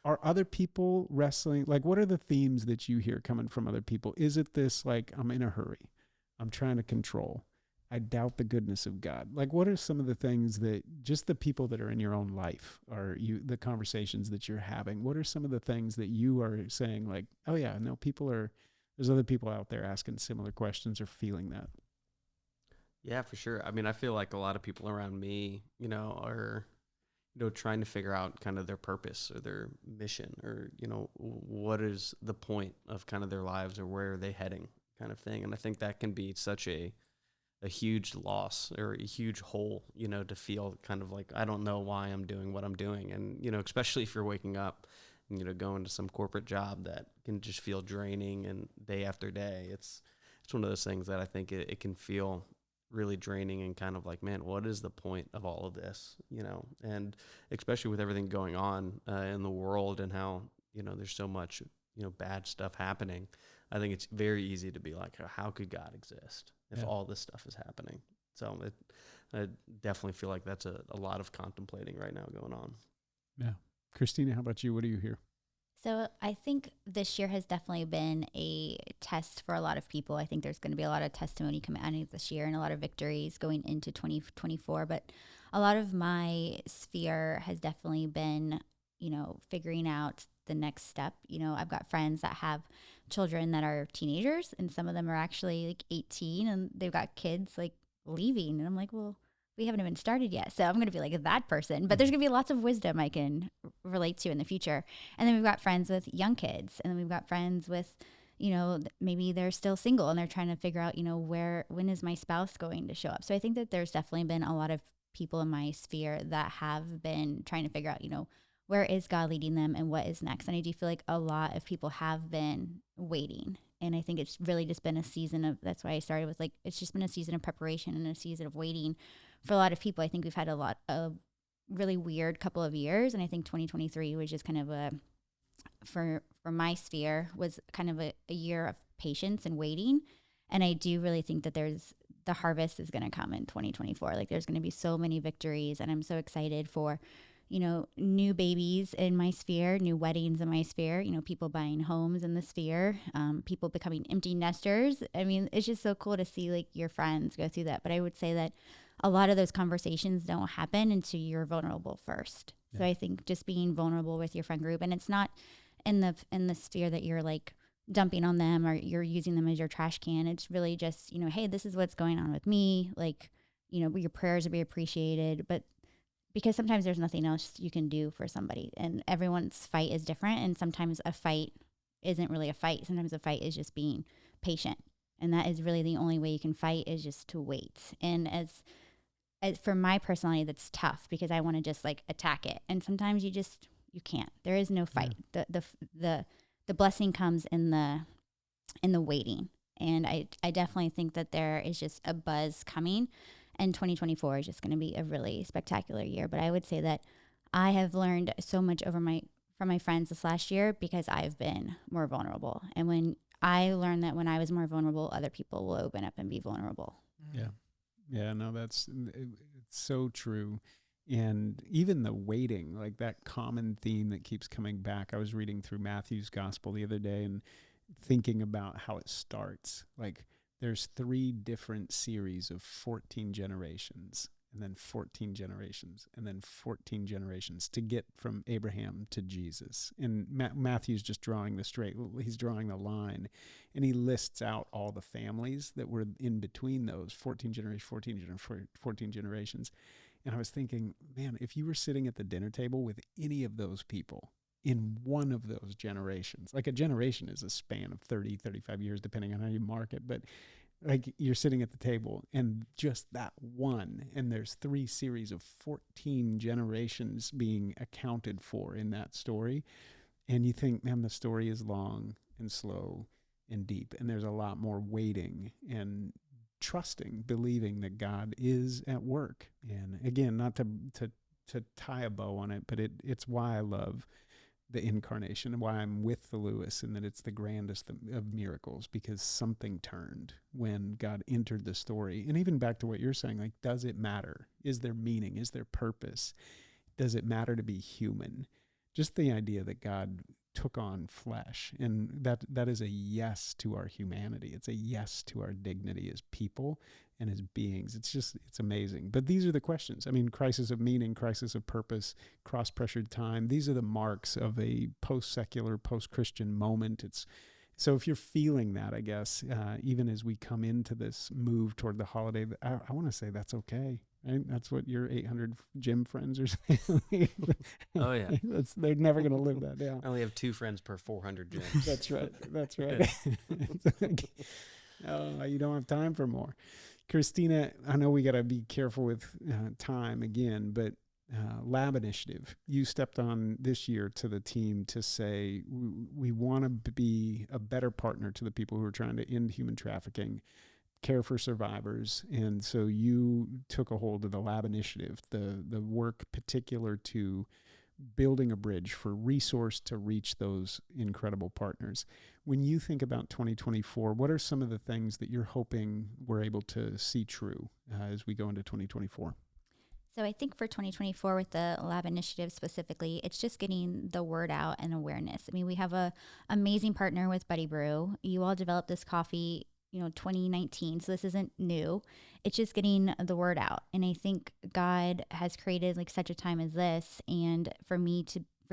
other people wrestling? Like, what are the themes that you hear coming from other people? Is it this, like, I'm in a hurry, I'm trying to control, I doubt the goodness of God? Like, what are some of the things that just the people that are in your own life, or the conversations that you're having? What are some of the things that you are saying, like, oh yeah, no, there's other people out there asking similar questions or feeling that?
Yeah, for sure. I mean, I feel like a lot of people around me, are, trying to figure out kind of their purpose or their mission, or, what is the point of kind of their lives, or where are they heading, kind of thing. And I think that can be such a huge loss, or a huge hole, to feel kind of like, I don't know why I'm doing what I'm doing. And, especially if you're waking up, going to some corporate job that can just feel draining, and day after day, it's one of those things that I think it can feel really draining, and kind of like, man, what is the point of all of this? And especially with everything going on in the world, and how, there's so much, bad stuff happening. I think it's very easy to be like, how could God exist if all this stuff is happening? So I definitely feel like that's a lot of contemplating right now going on. Yeah.
Christina, how about you? What do you hear?
So I think this year has definitely been a test for a lot of people. I think there's going to be a lot of testimony coming out of this year, and a lot of victories going into 2024. But a lot of my sphere has definitely been, figuring out the next step. I've got friends that have children that are teenagers, and some of them are actually like 18, and they've got kids like leaving. And I'm like, well, we haven't even started yet. So I'm going to be like that person, but there's going to be lots of wisdom I can relate to in the future. And then we've got friends with young kids, and then we've got friends with, maybe they're still single and they're trying to figure out, when is my spouse going to show up? So I think that there's definitely been a lot of people in my sphere that have been trying to figure out, where is God leading them and what is next? And I do feel like a lot of people have been waiting. And I think it's really just been a season of, that's why I started with, like, it's just been a season of preparation and a season of waiting for a lot of people. I think we've had a lot of really weird couple of years. And I think 2023 was just kind of for my sphere, was kind of a year of patience and waiting. And I do really think that the harvest is going to come in 2024. Like, there's going to be so many victories, and I'm so excited for, new babies in my sphere, new weddings in my sphere, people buying homes in the sphere, people becoming empty nesters. I mean, it's just so cool to see like your friends go through that. But I would say that a lot of those conversations don't happen until you're vulnerable first. Yeah. So I think just being vulnerable with your friend group, and it's not in the sphere that you're like dumping on them or you're using them as your trash can. It's really just, hey, this is what's going on with me. Like, your prayers will be appreciated, but because sometimes there's nothing else you can do for somebody, and everyone's fight is different. And sometimes a fight isn't really a fight. Sometimes a fight is just being patient. And that is really the only way you can fight, is just to wait. And as for my personality, that's tough because I want to just like attack it. And sometimes you can't. There is no fight. Yeah. The blessing comes in the waiting. And I definitely think that there is just a buzz coming. And 2024 is just going to be a really spectacular year. But I would say that I have learned so much from my friends this last year because I've been more vulnerable. And when I learned that when I was more vulnerable, other people will open up and be vulnerable.
Yeah. Yeah, no, it's so true. And even the waiting, like that common theme that keeps coming back. I was reading through Matthew's gospel the other day and thinking about how it starts. Like, there's 3 different series of 14 generations, and then 14 generations, and then 14 generations to get from Abraham to Jesus. And Matthew's just drawing he's drawing the line, and he lists out all the families that were in between those 14 generations. And I was thinking, man, if you were sitting at the dinner table with any of those people in one of those generations, like a generation is a span of 30, 35 years, depending on how you mark it, but Like you're sitting at the table and just that one, and there's 3 series of 14 generations being accounted for in that story. And you think, man, the story is long and slow and deep, and there's a lot more waiting and trusting, believing that God is at work. And again, not to tie a bow on it, but it's why I love the incarnation and why I'm with the Lewis, and that it's the grandest of miracles, because something turned when God entered the story. And even back to what you're saying, like, does it matter? Is there meaning? Is there purpose? Does it matter to be human? Just the idea that God took on flesh, and that is a yes to our humanity. It's a yes to our dignity as people and as beings. It's amazing. But these are the questions. I mean, crisis of meaning, crisis of purpose, cross-pressured time. These are the marks of a post-secular, post-Christian moment. So if you're feeling that, I guess, even as we come into this move toward the holiday, I want to say that's okay. Right? That's what your 800 gym friends are saying.
Oh, yeah.
They're never going to live that down.
I only have 2 friends per 400 gyms.
That's right. That's right. It's like, oh, you don't have time for more. Christina, I know we got to be careful with time again, but Lab Initiative, you stepped on this year to the team to say we want to be a better partner to the people who are trying to end human trafficking, care for survivors. And so you took a hold of the Lab Initiative, the work particular to building a bridge for resource to reach those incredible partners. When you think about 2024, what are some of the things that you're hoping we're able to see true as we go into 2024?
So I think for 2024 with the Lab Initiative specifically, it's just getting the word out and awareness. I mean, we have a amazing partner with Buddy Brew. You all developed this coffee 2019. So this isn't new. It's just getting the word out. And I think God has created like such a time as this. And for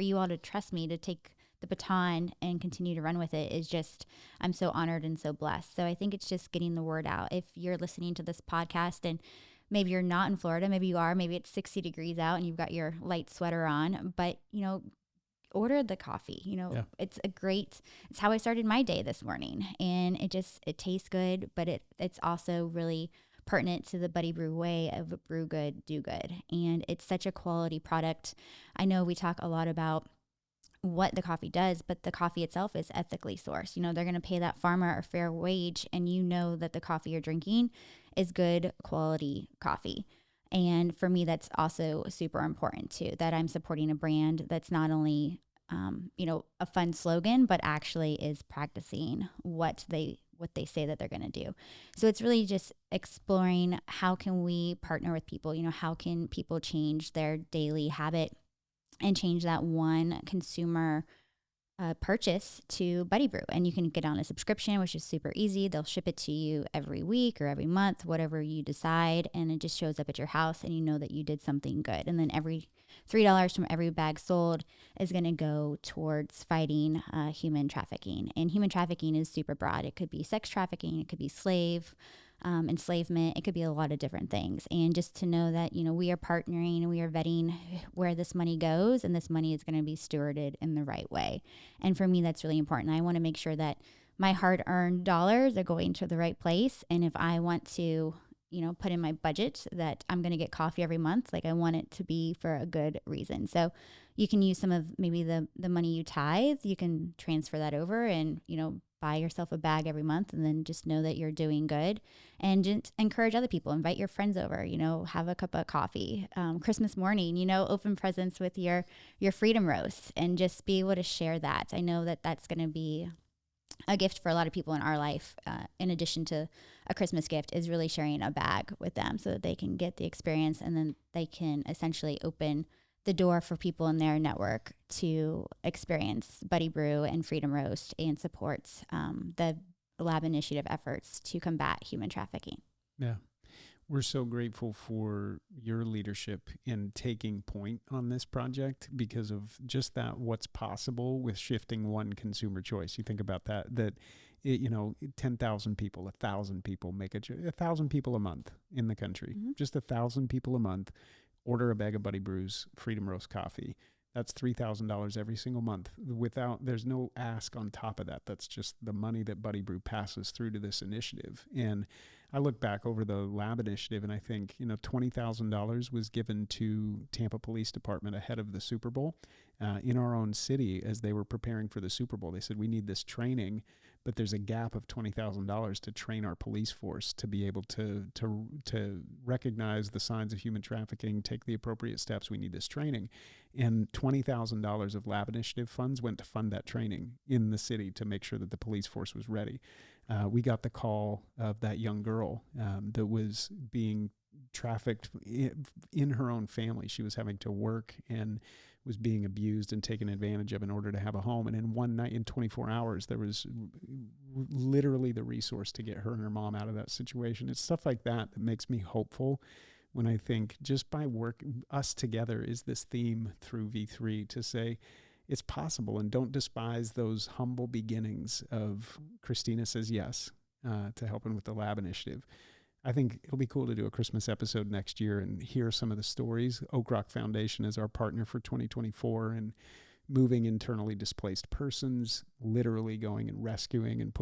you all to trust me to take the baton and continue to run with it is just, I'm so honored and so blessed. So I think it's just getting the word out. If you're listening to this podcast and maybe you're not in Florida, maybe you are, maybe it's 60 degrees out and you've got your light sweater on, but order the coffee. It's it's how I started my day this morning, and it tastes good, but it's also really pertinent to the Buddy Brew way of brew good, do good. And it's such a quality product. I know we talk a lot about what the coffee does, but the coffee itself is ethically sourced. They're going to pay that farmer a fair wage, and that the coffee you're drinking is good quality coffee. And for me, that's also super important too, that I'm supporting a brand that's not only, a fun slogan, but actually is practicing what they say that they're going to do. So it's really just exploring how can we partner with people, how can people change their daily habit and change that one consumer purchase to Buddy Brew. And you can get on a subscription, which is super easy. They'll ship it to you every week or every month, whatever you decide. And it just shows up at your house and you know that you did something good. And then every $3 from every bag sold is going to go towards fighting human trafficking. And human trafficking is super broad. It could be sex trafficking. It could be enslavement. It could be a lot of different things. And just to know that, we are partnering and we are vetting where this money goes, and this money is going to be stewarded in the right way. And for me, that's really important. I want to make sure that my hard-earned dollars are going to the right place. And if I want to, put in my budget that I'm going to get coffee every month, like I want it to be for a good reason. So you can use some of maybe the money you tithe, you can transfer that over and, buy yourself a bag every month, and then just know that you're doing good, and just encourage other people, invite your friends over, have a cup of coffee, Christmas morning, open presents with your Freedom Roast, and just be able to share that. I know that that's going to be a gift for a lot of people in our life, in addition to a Christmas gift, is really sharing a bag with them so that they can get the experience, and then they can essentially open the door for people in their network to experience Buddy Brew and Freedom Roast, and supports the Lab Initiative efforts to combat human trafficking.
Yeah. We're so grateful for your leadership in taking point on this project, because of just that, what's possible with shifting one consumer choice. You think about that 10,000 people, 1,000 people make 1,000 people a month in the country, just 1,000 people a month order a bag of Buddy Brew's Freedom Roast coffee. That's $3,000 every single month. There's no ask on top of that. That's just the money that Buddy Brew passes through to this initiative. And I look back over the lab initiative, and I think, $20,000 was given to Tampa Police Department ahead of the Super Bowl in our own city as they were preparing for the Super Bowl. They said, we need this training, but there's a gap of $20,000 to train our police force to be able to recognize the signs of human trafficking, take the appropriate steps. We need this training. And $20,000 of lab initiative funds went to fund that training in the city to make sure that the police force was ready. We got the call of that young girl that was being trafficked in her own family. She was having to work and was being abused and taken advantage of in order to have a home. And in one night, in 24 hours, there was literally the resource to get her and her mom out of that situation. It's stuff like that that makes me hopeful when I think just by us together is this theme through V3 to say it's possible, and don't despise those humble beginnings of Christina Says Yes to helping with the lab initiative. I think it'll be cool to do a Christmas episode next year and hear some of the stories. Oak Rock Foundation is our partner for 2024, and moving internally displaced persons, literally going and rescuing and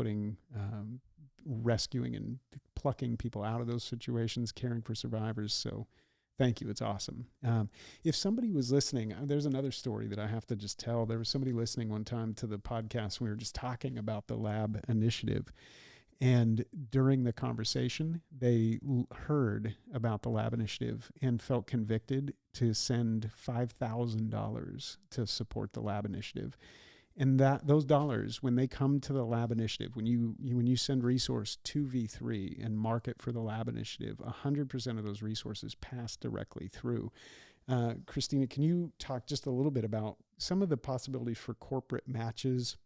rescuing and plucking people out of those situations, caring for survivors. So thank you. It's awesome. If somebody was listening, there's another story that I have to just tell. There was somebody listening one time to the podcast. We were just talking about the lab initiative. And during the conversation, they heard about the lab initiative and felt convicted to send $5,000 to support the lab initiative. And those dollars, when they come to the lab initiative, when you send resource to V3 and mark it for the lab initiative, 100% of those resources pass directly through. Christina, can you talk just a little bit about some of the possibilities for corporate matches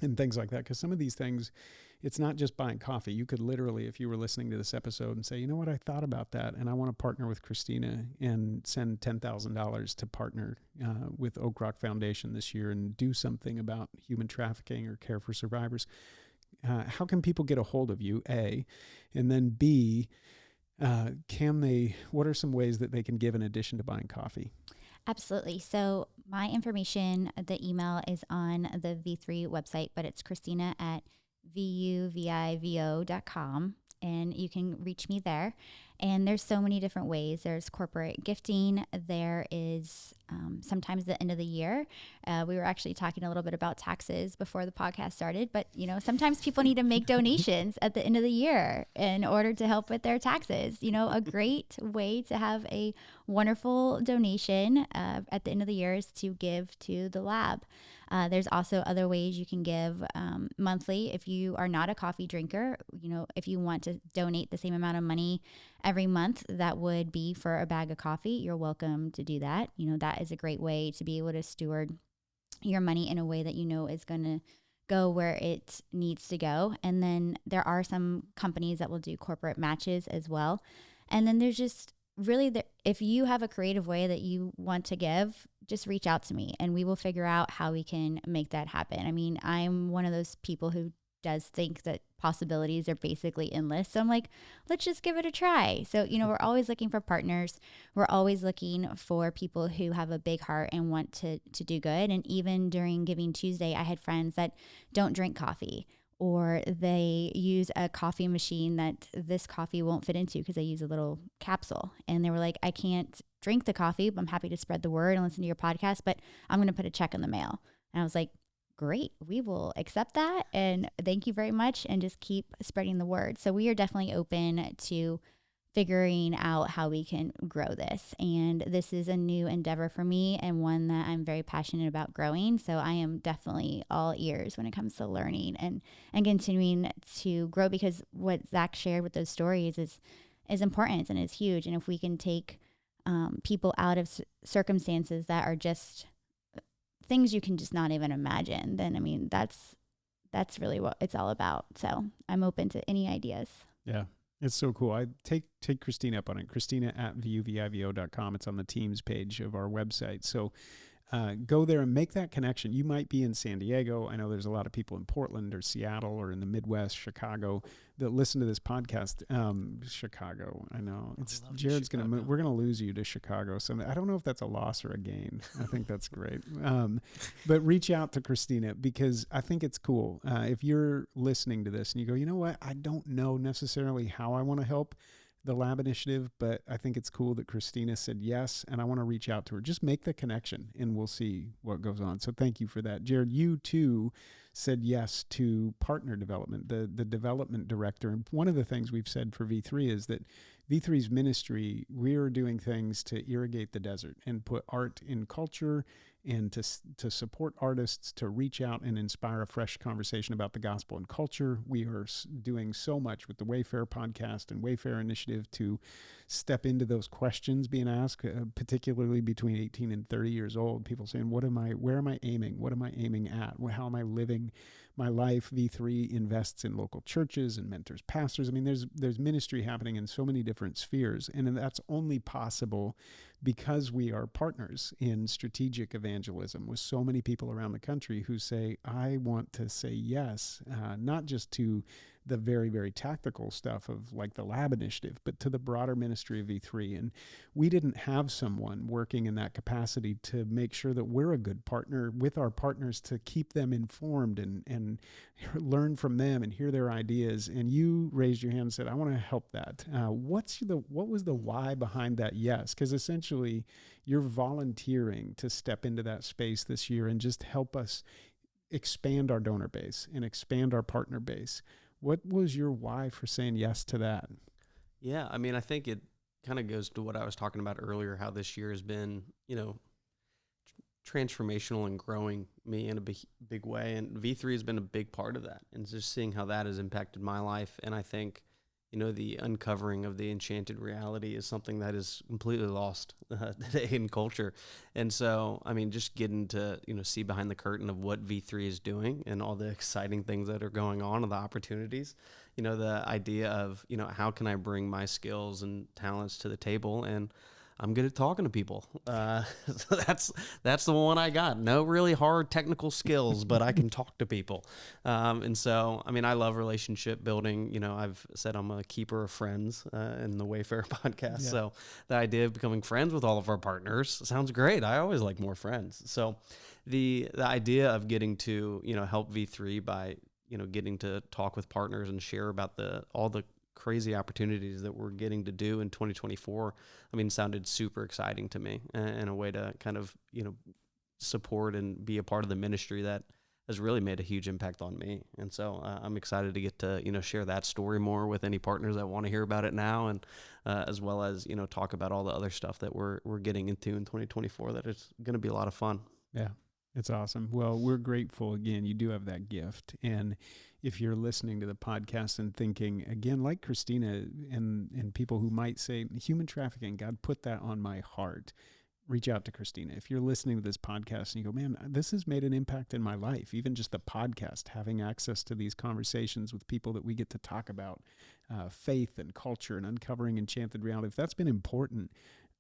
and things like that? Because some of these things, it's not just buying coffee. You could literally, if you were listening to this episode and say, you know what, I thought about that, and I want to partner with Christina and send $10,000 to partner with Oak Rock Foundation this year and do something about human trafficking or care for survivors. How can people get a hold of you, A? And then B, what are some ways that they can give in addition to buying coffee?
Absolutely. So my information, the email is on the V3 website, but it's Christina@vuvivo.com, and you can reach me there. And there's so many different ways. There's corporate gifting. There is sometimes the end of the year. We were actually talking a little bit about taxes before the podcast started, but sometimes people need to make donations at the end of the year in order to help with their taxes. A great way to have a wonderful donation at the end of the year is to give to the lab. There's also other ways you can give monthly. If you are not a coffee drinker, if you want to donate the same amount of money every month that would be for a bag of coffee, you're welcome to do that. That is a great way to be able to steward your money in a way that is going to go where it needs to go. And then there are some companies that will do corporate matches as well. And then there's just really, if you have a creative way that you want to give, just reach out to me and we will figure out how we can make that happen. I mean, I'm one of those people who does think that possibilities are basically endless. So I'm like, let's just give it a try. So, we're always looking for partners. We're always looking for people who have a big heart and want to do good. And even during Giving Tuesday, I had friends that don't drink coffee, or they use a coffee machine that this coffee won't fit into because they use a little capsule. And they were like, I can't drink the coffee, but I'm happy to spread the word and listen to your podcast, but I'm going to put a check in the mail. And I was like, great, we will accept that. And thank you very much. And just keep spreading the word. So we are definitely open to figuring out how we can grow this. And this is a new endeavor for me and one that I'm very passionate about growing. So I am definitely all ears when it comes to learning and continuing to grow, because what Zach shared with those stories is important and is huge. And if we can take people out of circumstances that are just things you can just not even imagine, then I mean, that's really what it's all about. So I'm open to any ideas.
Yeah. It's so cool. I take Christina up on it. Christina@vuvivo.com. It's on the teams page of our website. So go there and make that connection. You might be in San Diego. I know there's a lot of people in Portland or Seattle or in the Midwest, Chicago, that listen to this podcast. Chicago, I know. It's Jared's going to move. We're going to lose you to Chicago. So I don't know if that's a loss or a gain. I think that's great. But reach out to Christina, because I think it's cool. If you're listening to this and you go, you know what, I don't know necessarily how I want to help the Lab Initiative, but I think it's cool that Christina said yes, and I want to reach out to her. Just make the connection, and we'll see what goes on. So thank you for that. Jared, you too said yes to partner development, the development director. And one of the things we've said for V3 is that V3's ministry, we're doing things to irrigate the desert and put art in culture, and to support artists to reach out and inspire a fresh conversation about the gospel and culture. We are doing so much with the Wayfair podcast and Wayfair initiative to step into those questions being asked, particularly between 18 and 30 years old. People saying, where am I aiming? What am I aiming at? How am I living my life? V3 invests in local churches and mentors pastors. I mean, there's ministry happening in so many different spheres, and that's only possible because we are partners in strategic evangelism with so many people around the country who say, I want to say yes, not just to the very, very tactical stuff of like the Lab Initiative, but to the broader ministry of V3. And we didn't have someone working in that capacity to make sure that we're a good partner with our partners, to keep them informed and learn from them and hear their ideas. And you raised your hand and said, I want to help that. What was the why behind that yes? Because essentially you're volunteering to step into that space this year and just help us expand our donor base and expand our partner base. What was your why for saying yes to that?
Yeah, I mean, I think it kind of goes to what I was talking about earlier, how this year has been, transformational and growing me in a big way. And V3 has been a big part of that. And just seeing how that has impacted my life. And I think, the uncovering of the enchanted reality is something that is completely lost today in culture. And so, I mean, just getting to, see behind the curtain of what V3 is doing and all the exciting things that are going on and the opportunities, the idea of, how can I bring my skills and talents to the table? And I'm good at talking to people. So that's the one I got. No really hard technical skills, but I can talk to people. And so, I mean, I love relationship building. I've said I'm a keeper of friends in the Wayfair podcast. Yeah. So the idea of becoming friends with all of our partners sounds great. I always like more friends. So the idea of getting to, help V3 by, getting to talk with partners and share about all the crazy opportunities that we're getting to do in 2024, I mean, sounded super exciting to me, and a way to kind of, support and be a part of the ministry that has really made a huge impact on me. And so I'm excited to get to, share that story more with any partners that want to hear about it now, and as well as, talk about all the other stuff that we're getting into in 2024 that is going to be a lot of fun.
Yeah. It's awesome. Well, we're grateful. Again, you do have that gift. And if you're listening to the podcast and thinking, again, like Christina and people who might say, human trafficking, God put that on my heart, reach out to Christina. If you're listening to this podcast and you go, man, this has made an impact in my life, even just the podcast, having access to these conversations with people that we get to talk about faith and culture and uncovering enchanted reality, if that's been important,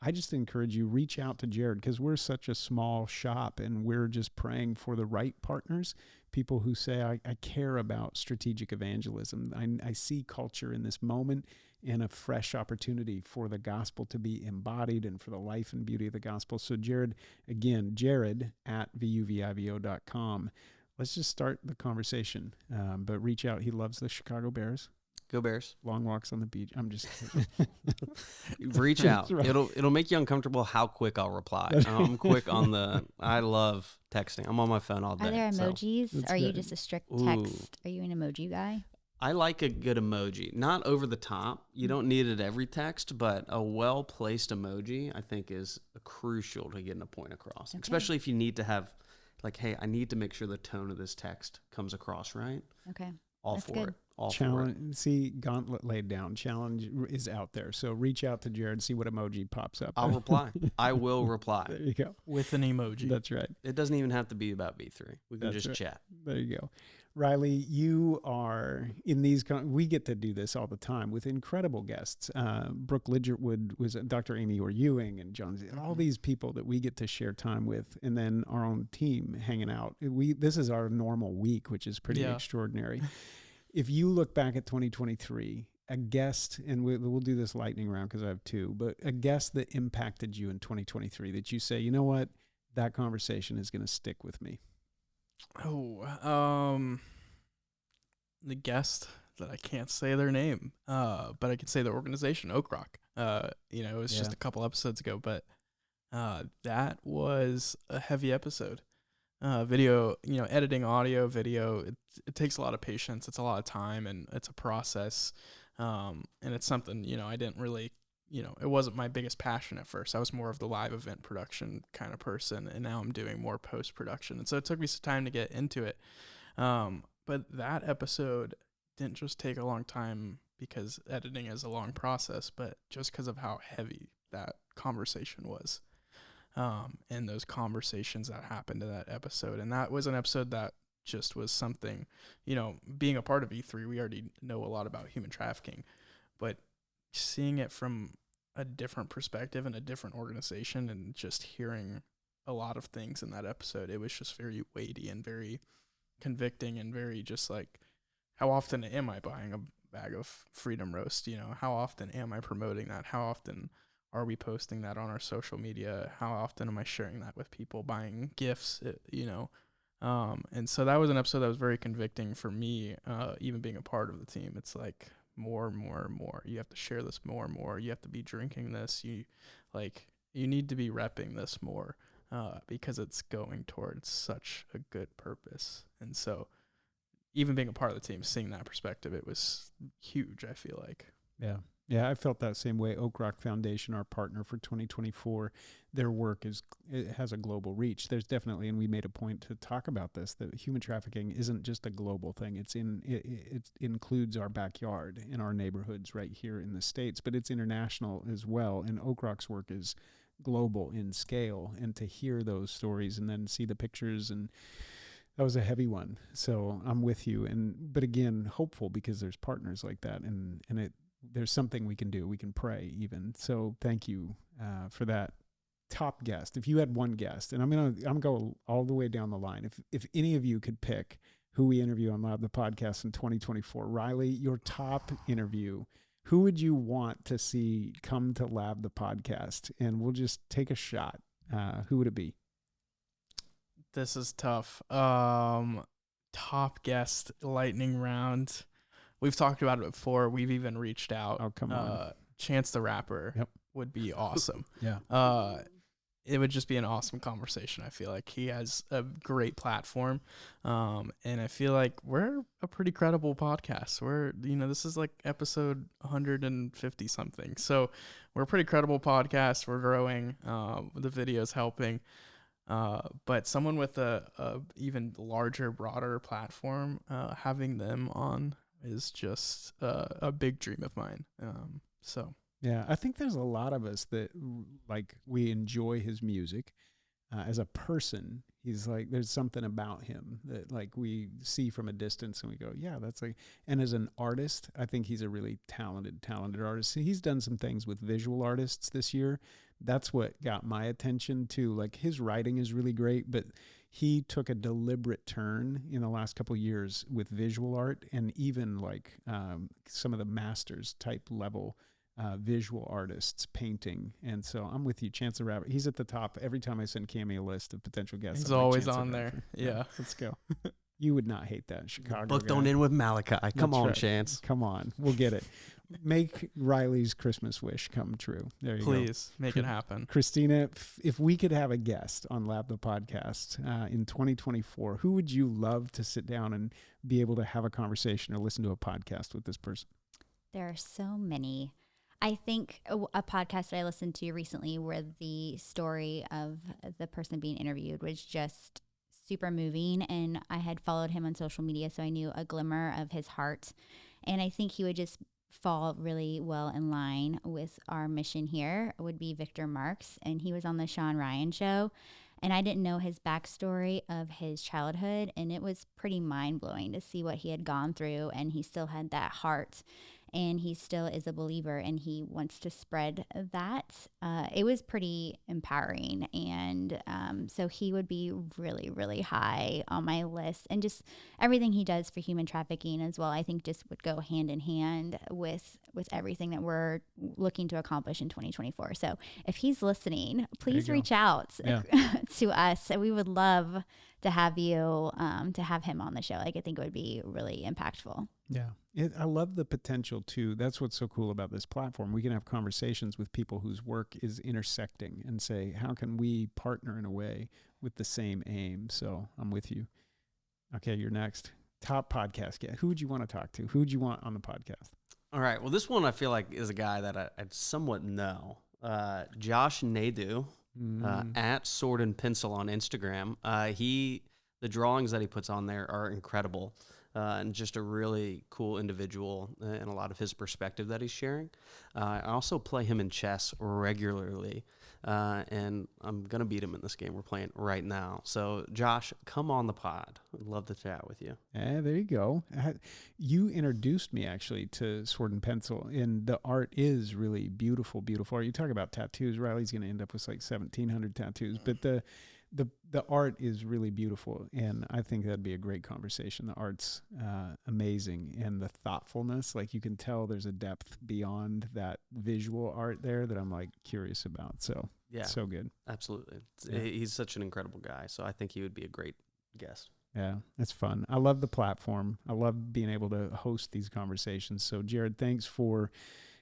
I just encourage you, reach out to Jared, because we're such a small shop and we're just praying for the right partners, people who say, I care about strategic evangelism. I see culture in this moment and a fresh opportunity for the gospel to be embodied and for the life and beauty of the gospel. So Jared, again, Jared at VUVIVO.com. Let's just start the conversation, but reach out. He loves the Chicago Bears.
Go Bears.
Long walks on the beach. I'm just kidding.
Reach out. Right. It'll make you uncomfortable how quick I'll reply. I'm quick I love texting. I'm on my phone all day.
Are there emojis? So. Are you just a strict text? Are you an emoji guy?
I like a good emoji. Not over the top. You don't need it every text, but a well-placed emoji, I think, is crucial to getting a point across. Okay. Especially if you need to have, like, hey, I need to make sure the tone of this text comes across right.
Okay.
All for it.
Challenge. See, gauntlet laid down. Challenge is out there. So reach out to Jared, see what emoji pops up.
I'll reply. I will reply.
There you go.
With an emoji.
That's right.
It doesn't even have to be about V3. We can just chat.
There you go. Riley, you are in these. We get to do this all the time with incredible guests. Brooke Lidgertwood was Dr. Amy Orr Ewing and John. All these people that we get to share time with, and then our own team hanging out. This is our normal week, which is pretty extraordinary. If you look back at 2023, a guest, and we'll do this lightning round because I have two, but a guest that impacted you in 2023 that you say, you know what, that conversation is going to stick with me.
The guest that I can't say their name, but I can say the organization, Oak Rock. It was just a couple episodes ago, but that was a heavy episode. Video, editing audio, video, it takes a lot of patience. It's a lot of time, and it's a process. And it's something, I didn't really, it wasn't my biggest passion at first. I was more of the live event production kind of person, and now I'm doing more post-production. And so it took me some time to get into it. But that episode didn't just take a long time because editing is a long process, but just because of how heavy that conversation was. And those conversations that happened to that episode. And that was an episode that just was something, being a part of E3, we already know a lot about human trafficking, but seeing it from a different perspective and a different organization and just hearing a lot of things in that episode, it was just very weighty and very convicting and very just like, how often am I buying a bag of Freedom Roast? How often am I promoting that? How often are we posting that on our social media? How often am I sharing that with people, buying gifts, and so that was an episode that was very convicting for me, even being a part of the team. It's like more and more and more. You have to share this more and more. You have to be drinking this. You need to be repping this more, because it's going towards such a good purpose. And so even being a part of the team, seeing that perspective, it was huge, I feel like.
Yeah, I felt that same way. Oak Rock Foundation, our partner for 2024, their work has a global reach. There's definitely, and we made a point to talk about this, that human trafficking isn't just a global thing. It includes our backyard and our neighborhoods right here in the States, but it's international as well. And Oak Rock's work is global in scale. And to hear those stories and then see the pictures, and that was a heavy one. So I'm with you. But again, hopeful because there's partners like that, and there's something we can do. We can pray even. So thank you for that. Top guest. If you had one guest, and I'm gonna go all the way down the line. If any of you could pick who we interview on Lab the Podcast in 2024, Riley, your top interview, who would you want to see come to Lab the Podcast? And we'll just take a shot. Who would it be?
This is tough. Top guest lightning round. We've talked about it before. We've even reached out.
Oh, come on.
Chance the Rapper would be awesome.
Yeah.
It would just be an awesome conversation. I feel like he has a great platform. And I feel like we're a pretty credible podcast. This is like episode 150 something. So we're a pretty credible podcast. We're growing. The video's helping. But someone with a even larger, broader platform, having them on is just a big dream of mine.
Yeah, I think there's a lot of us that we enjoy his music. As a person, he's like, there's something about him that we see from a distance and we go, yeah, that's and as an artist, I think he's a really talented artist. He's done some things with visual artists this year. That's what got my attention too. His writing is really great, but he took a deliberate turn in the last couple of years with visual art, and even some of the masters type level visual artists painting. And so I'm with you, Chance the Rapper. He's at the top every time I send Cammy a list of potential guests.
He's always on there. Yeah,
let's go. You would not hate that, Chicago.
Booked on in with Malachi. Come on, Chance.
Come on, we'll get it. Make Riley's Christmas wish come true. There you go.
Please make it happen.
Christina, if we could have a guest on Lab the Podcast in 2024, who would you love to sit down and be able to have a conversation or listen to a podcast with this person?
There are so many. I think a podcast that I listened to recently where the story of the person being interviewed was just super moving, and I had followed him on social media, so I knew a glimmer of his heart, and I think he would just fall really well in line with our mission here. Would be Victor Marx, and he was on the Sean Ryan show, And I didn't know his backstory of his childhood. And it was pretty mind blowing to see what he had gone through. And he still had that heart, and he still is a believer, and he wants to spread that. It was pretty empowering. And so he would be really, really high on my list. And just everything he does for human trafficking as well, I think just would go hand in hand with everything that we're looking to accomplish in 2024. So if he's listening, please reach out to us. We would love to have you, to have him on the show. Like, I think it would be really impactful.
Yeah. I love the potential too. That's what's so cool about this platform. We can have conversations with people whose work is intersecting and say, how can we partner in a way with the same aim? So I'm with you. Okay, you're next. Top podcast guest. Who would you want to talk to? Who would you want on the podcast?
All right. Well, this one I feel like is a guy that I somewhat know. Josh Nadu, at Sword and Pencil on Instagram. The drawings that he puts on there are incredible. And just a really cool individual, and a lot of his perspective that he's sharing. I also play him in chess regularly, and I'm going to beat him in this game we're playing right now. So, Josh, come on the pod. I'd love to chat with you.
There you go. You introduced me actually to Sword and Pencil, and the art is really beautiful, beautiful. You talk about tattoos. Riley's going to end up with like 1,700 tattoos, but the art is really beautiful, and I think that'd be a great conversation. The art's amazing, and the thoughtfulness, like you can tell there's a depth beyond that visual art there that I'm like curious about. So
yeah,
so good.
Absolutely. He's such an incredible guy, so I think he would be a great guest.
Yeah, it's fun. I love the platform. I love being able to host these conversations. So Jared, thanks for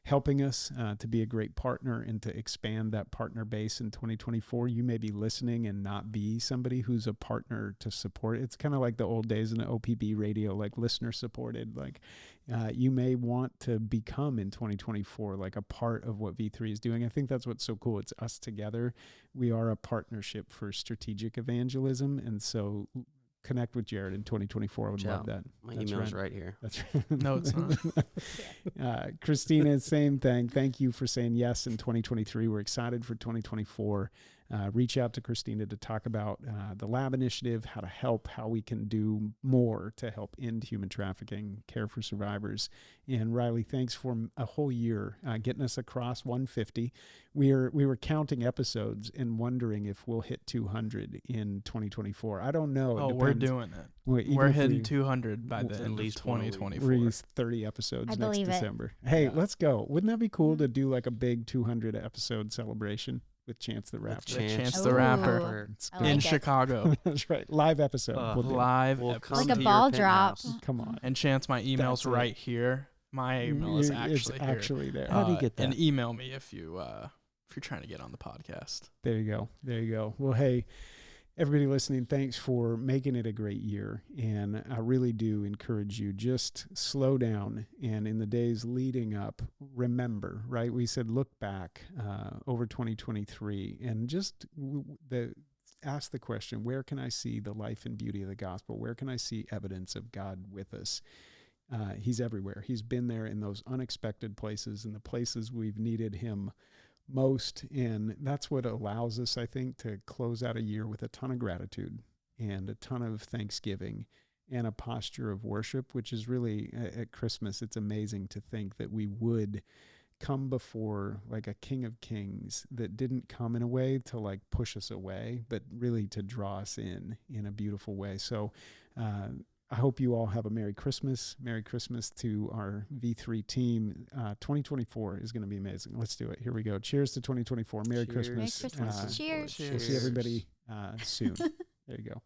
helping us to be a great partner and to expand that partner base in 2024. You may be listening and not be somebody who's a partner to support. It's kind of like the old days in the OPB radio, like listener supported. Like you may want to become in 2024 like a part of what V3 is doing. I think that's what's so cool. It's us together. We are a partnership for strategic evangelism. And so connect with Jared in 2024. I would love that.
My email's right here.
That's
No, it's not.
Christina, same thing. Thank you for saying yes in 2023. We're excited for 2024. Reach out to Christina to talk about the Lab Initiative, how to help, how we can do more to help end human trafficking, care for survivors. And Riley, thanks for a whole year getting us across 150. We were counting episodes and wondering if we'll hit 200 in 2024. I don't know.
Oh, we're doing it. We're hitting 200 by the end of 2024.
Release 30 episodes next December.
It.
Hey, let's go. Wouldn't that be cool to do like a big 200 episode celebration? With Chance the Rapper.
Chance the Rapper in Chicago.
That's right. Live episode.
Live
episode. Like a ball drop.
Come on.
And Chance, my email's right here. My email is actually
there.
How do you get that?
And email me if you're trying to get on the podcast.
There you go. There you go. Well, hey, everybody listening, thanks for making it a great year. And I really do encourage you, just slow down. And in the days leading up, remember, right? We said, look back over 2023 and just ask the question, where can I see the life and beauty of the gospel? Where can I see evidence of God with us? He's everywhere. He's been there in those unexpected places, in the places we've needed him most, and that's what allows us, I think, to close out a year with a ton of gratitude and a ton of thanksgiving and a posture of worship, which is really at Christmas. It's amazing to think that we would come before like a King of Kings that didn't come in a way to like push us away, but really to draw us in a beautiful way. So I hope you all have a Merry Christmas. Merry Christmas to our V3 team. 2024 is going to be amazing. Let's do it. Here we go. Cheers to 2024. Merry Christmas.
Merry Christmas. Cheers.
We'll see everybody soon. There you go.